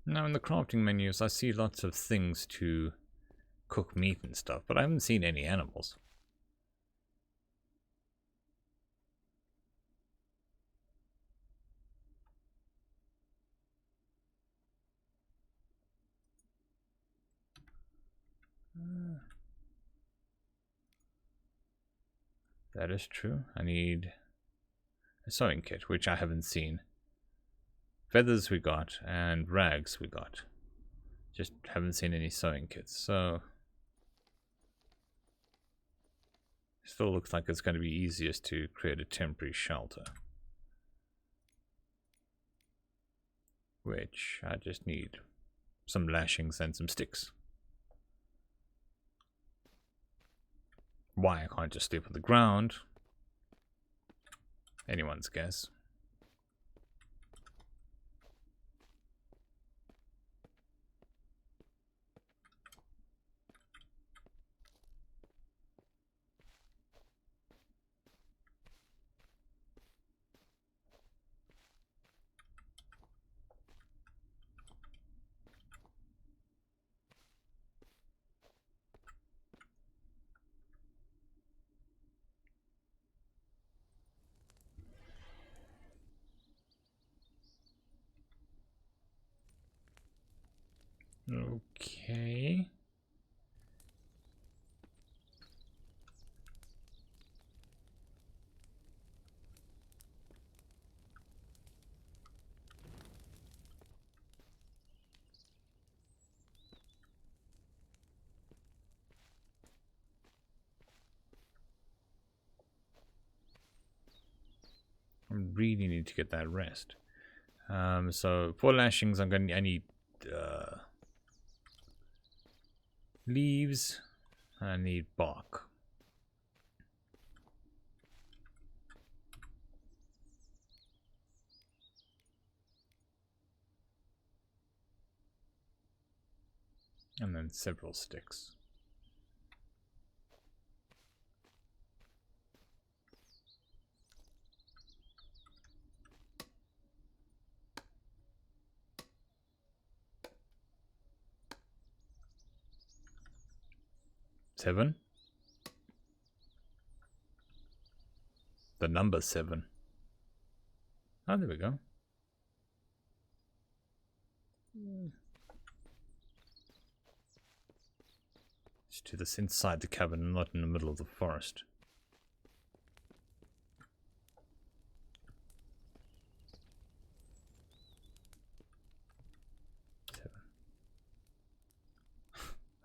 Now in the crafting menus I see lots of things to cook meat and stuff, but I haven't seen any animals. That is true. I need a sewing kit, which I haven't seen. Feathers we got, and rags we got. Just haven't seen any sewing kits, so... Still looks like it's going to be easiest to create a temporary shelter. Which I just need some lashings and some sticks. Why I can't just sleep on the ground? Anyone's guess. Okay. I really need to get that rest. So for lashings, I need leaves. I need bark. And then several sticks. Seven. The number 7. Oh, there we go. Let's do this inside the cabin, not in the middle of the forest.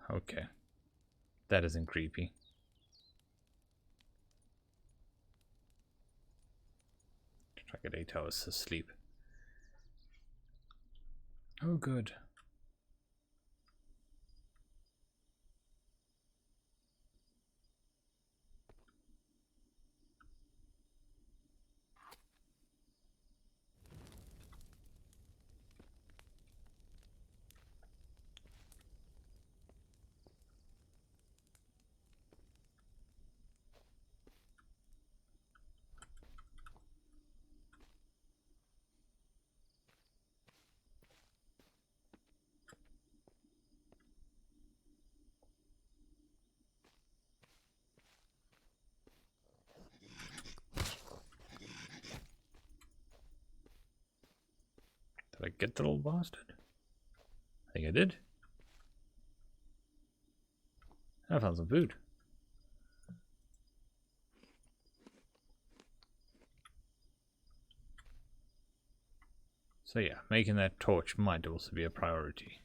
Okay. That isn't creepy. Try to get 8 hours of sleep. Oh, good. Did I get the little bastard? I think I did. I found some food. So yeah, making that torch might also be a priority.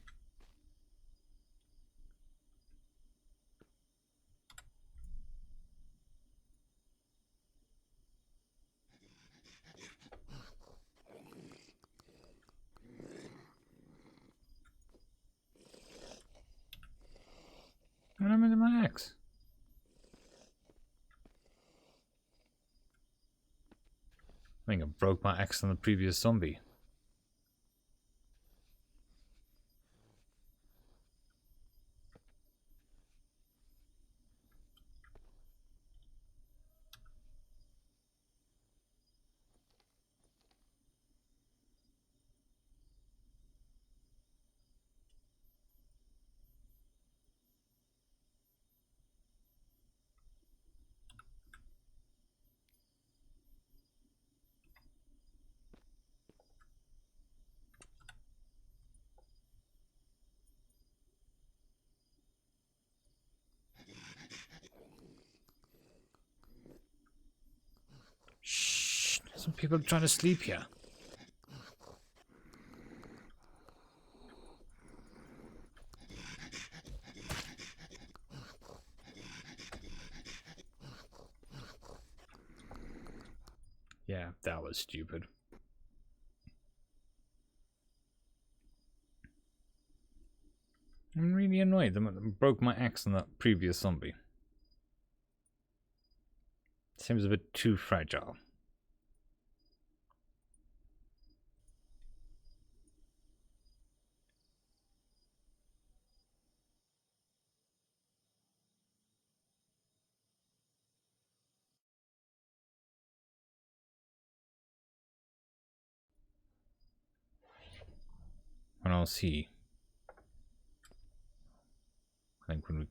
broke my axe on the previous zombie. Shh, some people are trying to sleep here. Yeah, that was stupid. I'm really annoyed. They broke my axe on that previous zombie. Seems a bit too fragile. And I'll see. I think when we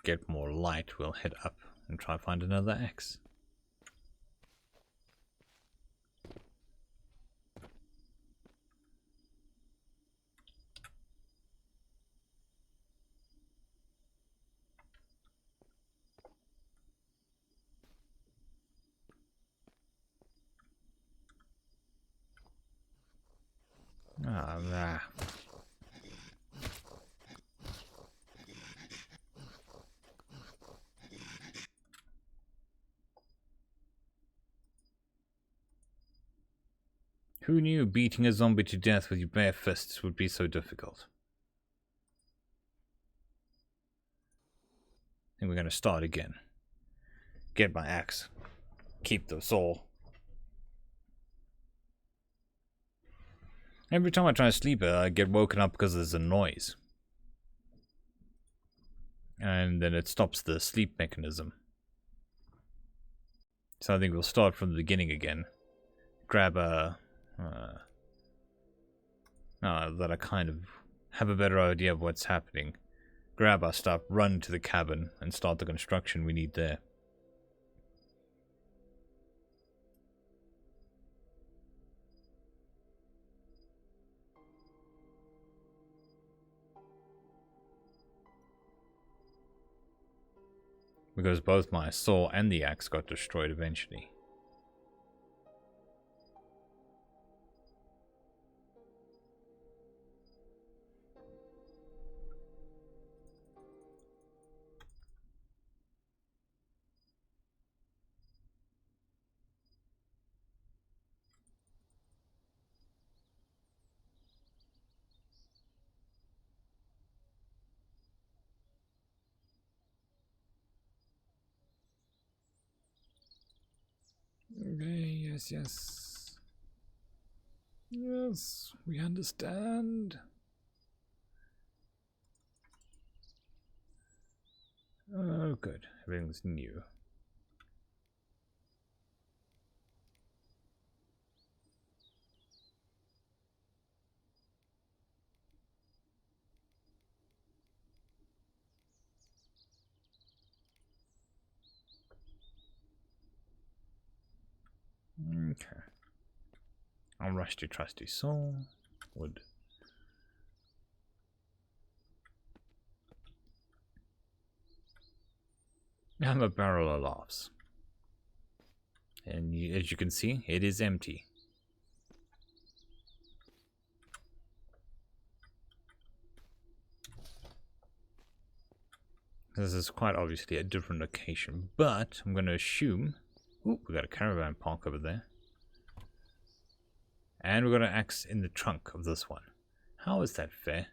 get more light, we'll head up and try to find another axe. Ah. Who knew beating a zombie to death with your bare fists would be so difficult? I think we're going to start again. Get my axe. Keep the soul. Every time I try to sleep, I get woken up because there's a noise. And then it stops the sleep mechanism. So I think we'll start from the beginning again. Grab a... that I kind of have a better idea of what's happening. Grab our stuff, run to the cabin, and start the construction we need there. Because both my saw and the axe got destroyed eventually. Okay, yes. Yes, we understand. Oh, good. Everything's new. Okay. I'll rusty trusty saw. Wood. I have a barrel of laughs. And as you can see, it is empty. This is quite obviously a different location, but I'm going to assume... Ooh, we got a caravan park over there. And we've got an axe in the trunk of this one. How is that fair?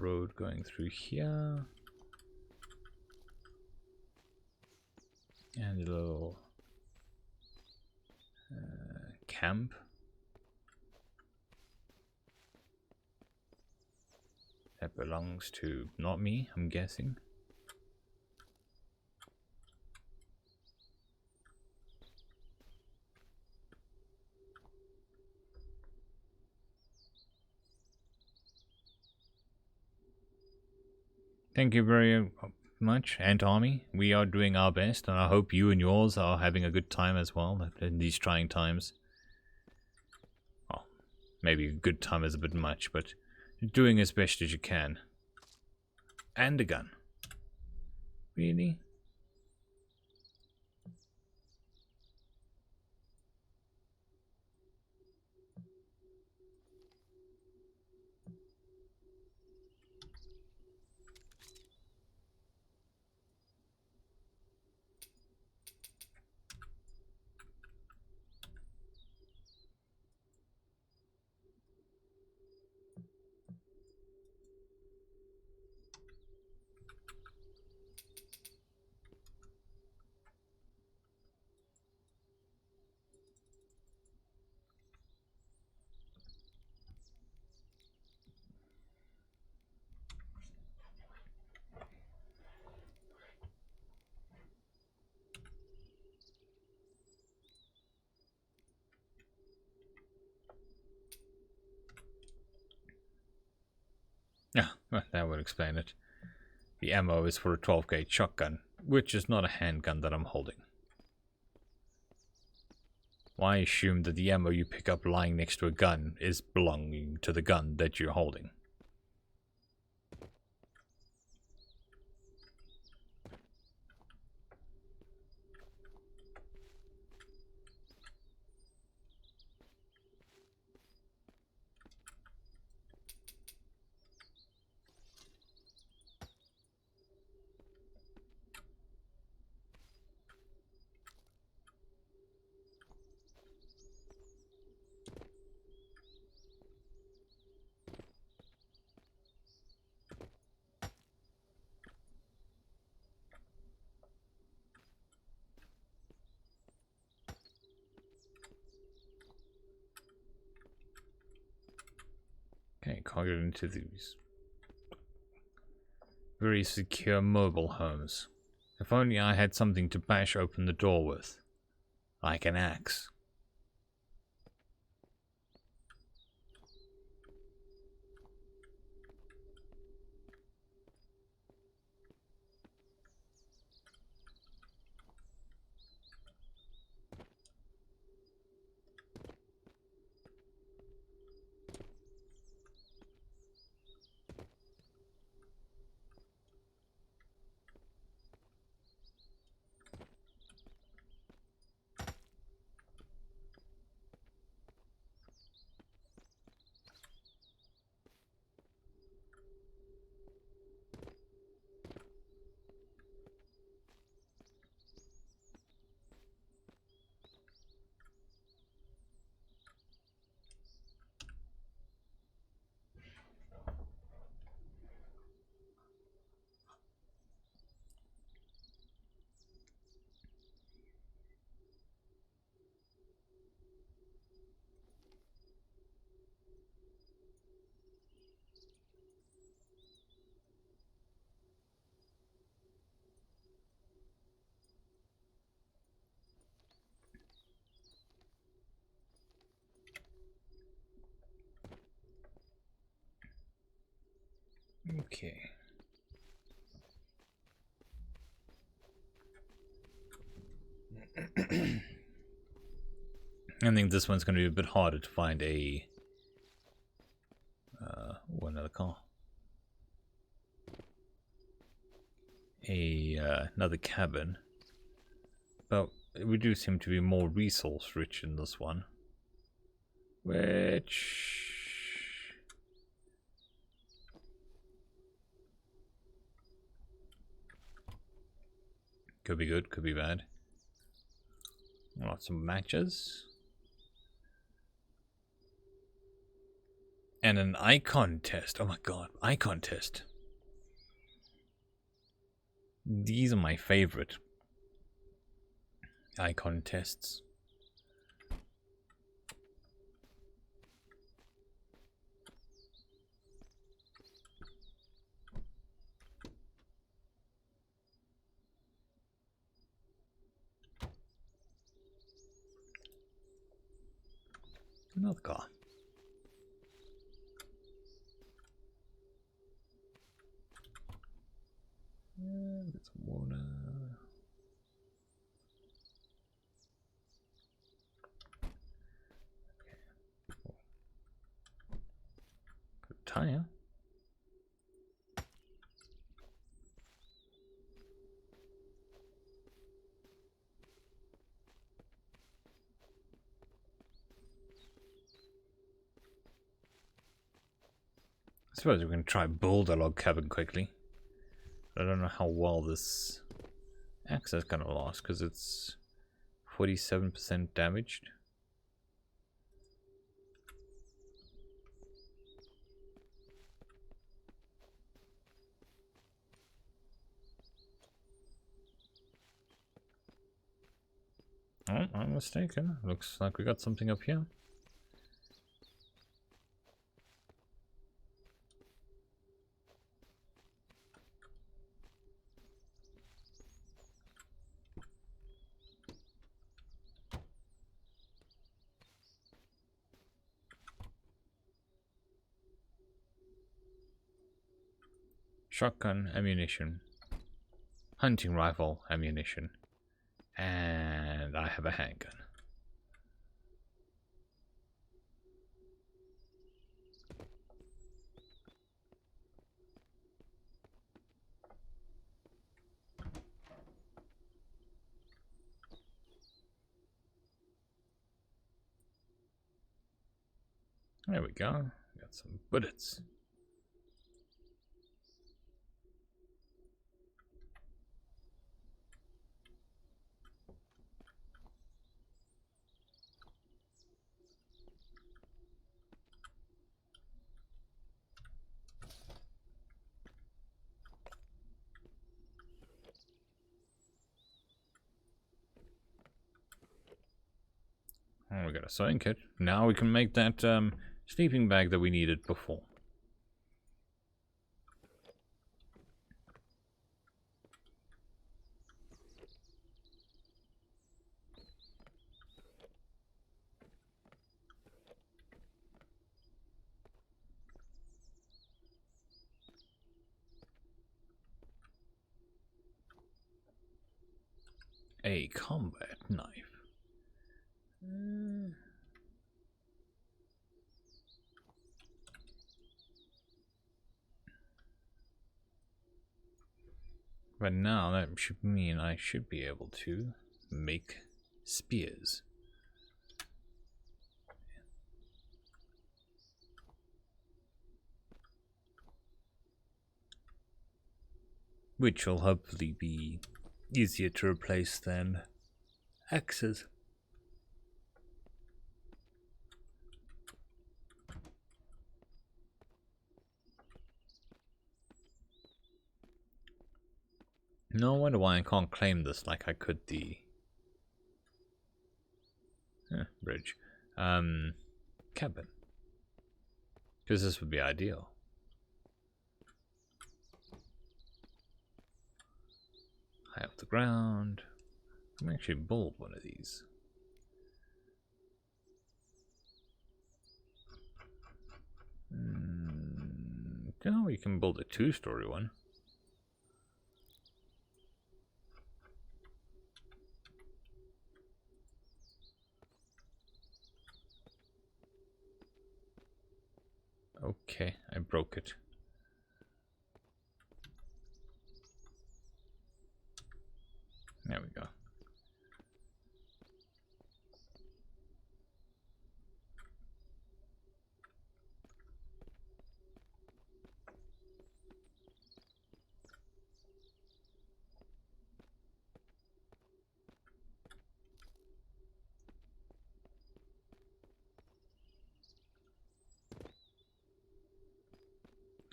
road going through here. And a little camp. That belongs to not me, I'm guessing. Thank you very much, Ant Army. We are doing our best, and I hope you and yours are having a good time as well in these trying times. Well, maybe a good time is a bit much, but doing as best as you can. And a gun. Really? Yeah, well, that would explain it. The ammo is for a 12 gauge shotgun, which is not a handgun that I'm holding. Why assume that the ammo you pick up lying next to a gun is belonging to the gun that you're holding? Okay, can't get into these very secure mobile homes. If only I had something to bash open the door with. Like an axe. Okay. I think this one's going to be a bit harder to find a... another car. Another cabin. But we do seem to be more resource rich in this one. Which... could be good, could be bad. Lots of matches. And an icon test. Oh my god, icon test. These are my favorite icon tests. Another car. Get some water. Okay. Good tire. I suppose we can try build a log cabin quickly. I don't know how well this axe is gonna last because it's 47% damaged. Oh, I'm mistaken. Looks like we got something up here. Shotgun ammunition. Hunting rifle ammunition. And I have a handgun. There we go. Got some bullets. Oh, we got a sewing kit. Now we can make that sleeping bag that we needed before. A combat knife. But now that should mean I should be able to make spears. Which will hopefully be easier to replace than axes. No wonder why I can't claim this like I could the bridge. Cabin. Because this would be ideal. High off the ground. I'm actually build one of these. Oh, we can build a two-story one. Okay, I broke it. There we go.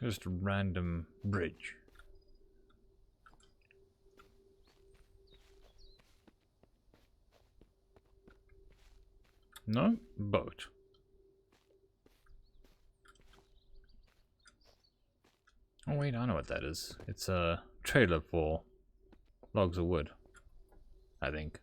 Just a random bridge. No? Boat. Oh wait, I know what that is. It's a trailer for logs of wood, I think.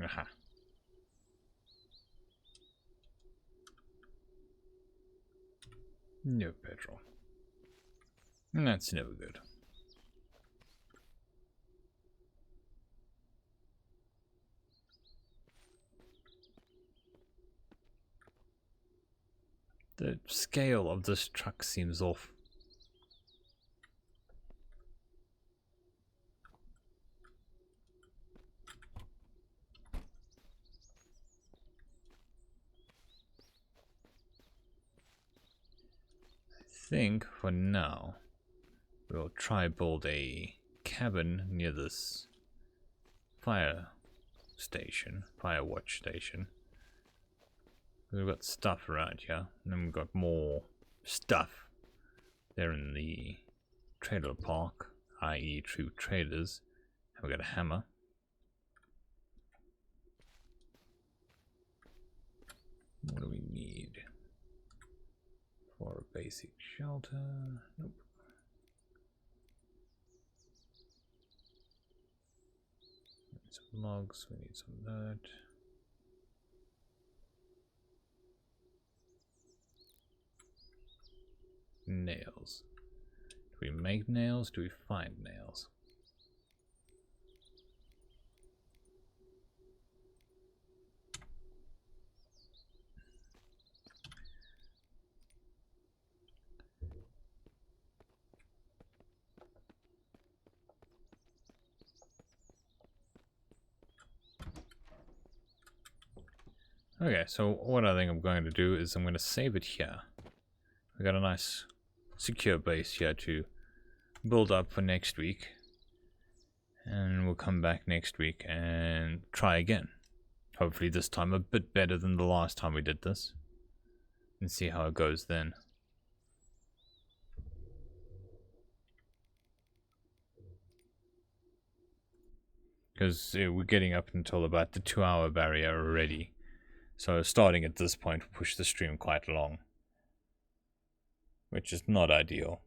Aha. No petrol. That's never good. The scale of this truck seems off. I think for now we'll try build a cabin near this fire watch station. We've got stuff around here, and then we've got more stuff there in the trailer park, i.e. true traders. And we've got a hammer. What do we need for a basic shelter? Nope. We need some logs, we need some of that. Nails. Do we make nails? Do we find nails? Okay, so what I think I'm going to do is I'm going to save it here. We got a nice secure base here to build up for next week. And we'll come back next week and try again. Hopefully this time a bit better than the last time we did this. And see how it goes then. Because we're getting up until about the 2-hour barrier already. So starting at this point will push the stream quite long. Which is not ideal.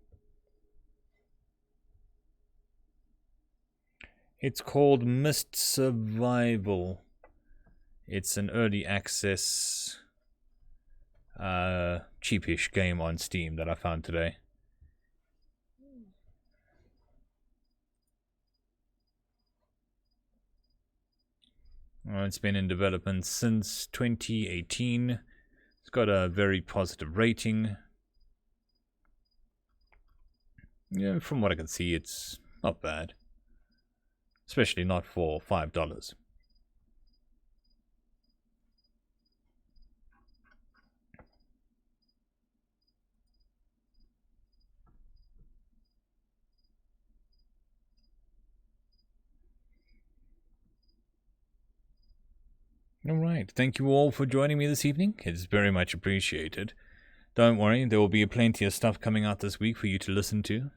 It's called Mist Survival. It's an early access cheapish game on Steam that I found today. Well, it's been in development since 2018. It's got a very positive rating. Yeah, from what I can see, it's not bad. Especially not for $5. Alright, thank you all for joining me this evening. It's very much appreciated. Don't worry, there will be plenty of stuff coming out this week for you to listen to.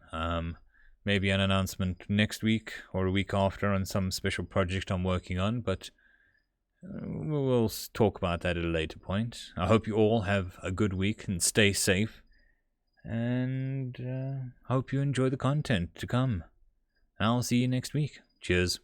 Maybe an announcement next week or a week after on some special project I'm working on, but we'll talk about that at a later point. I hope you all have a good week and stay safe, and hope you enjoy the content to come. I'll see you next week. Cheers.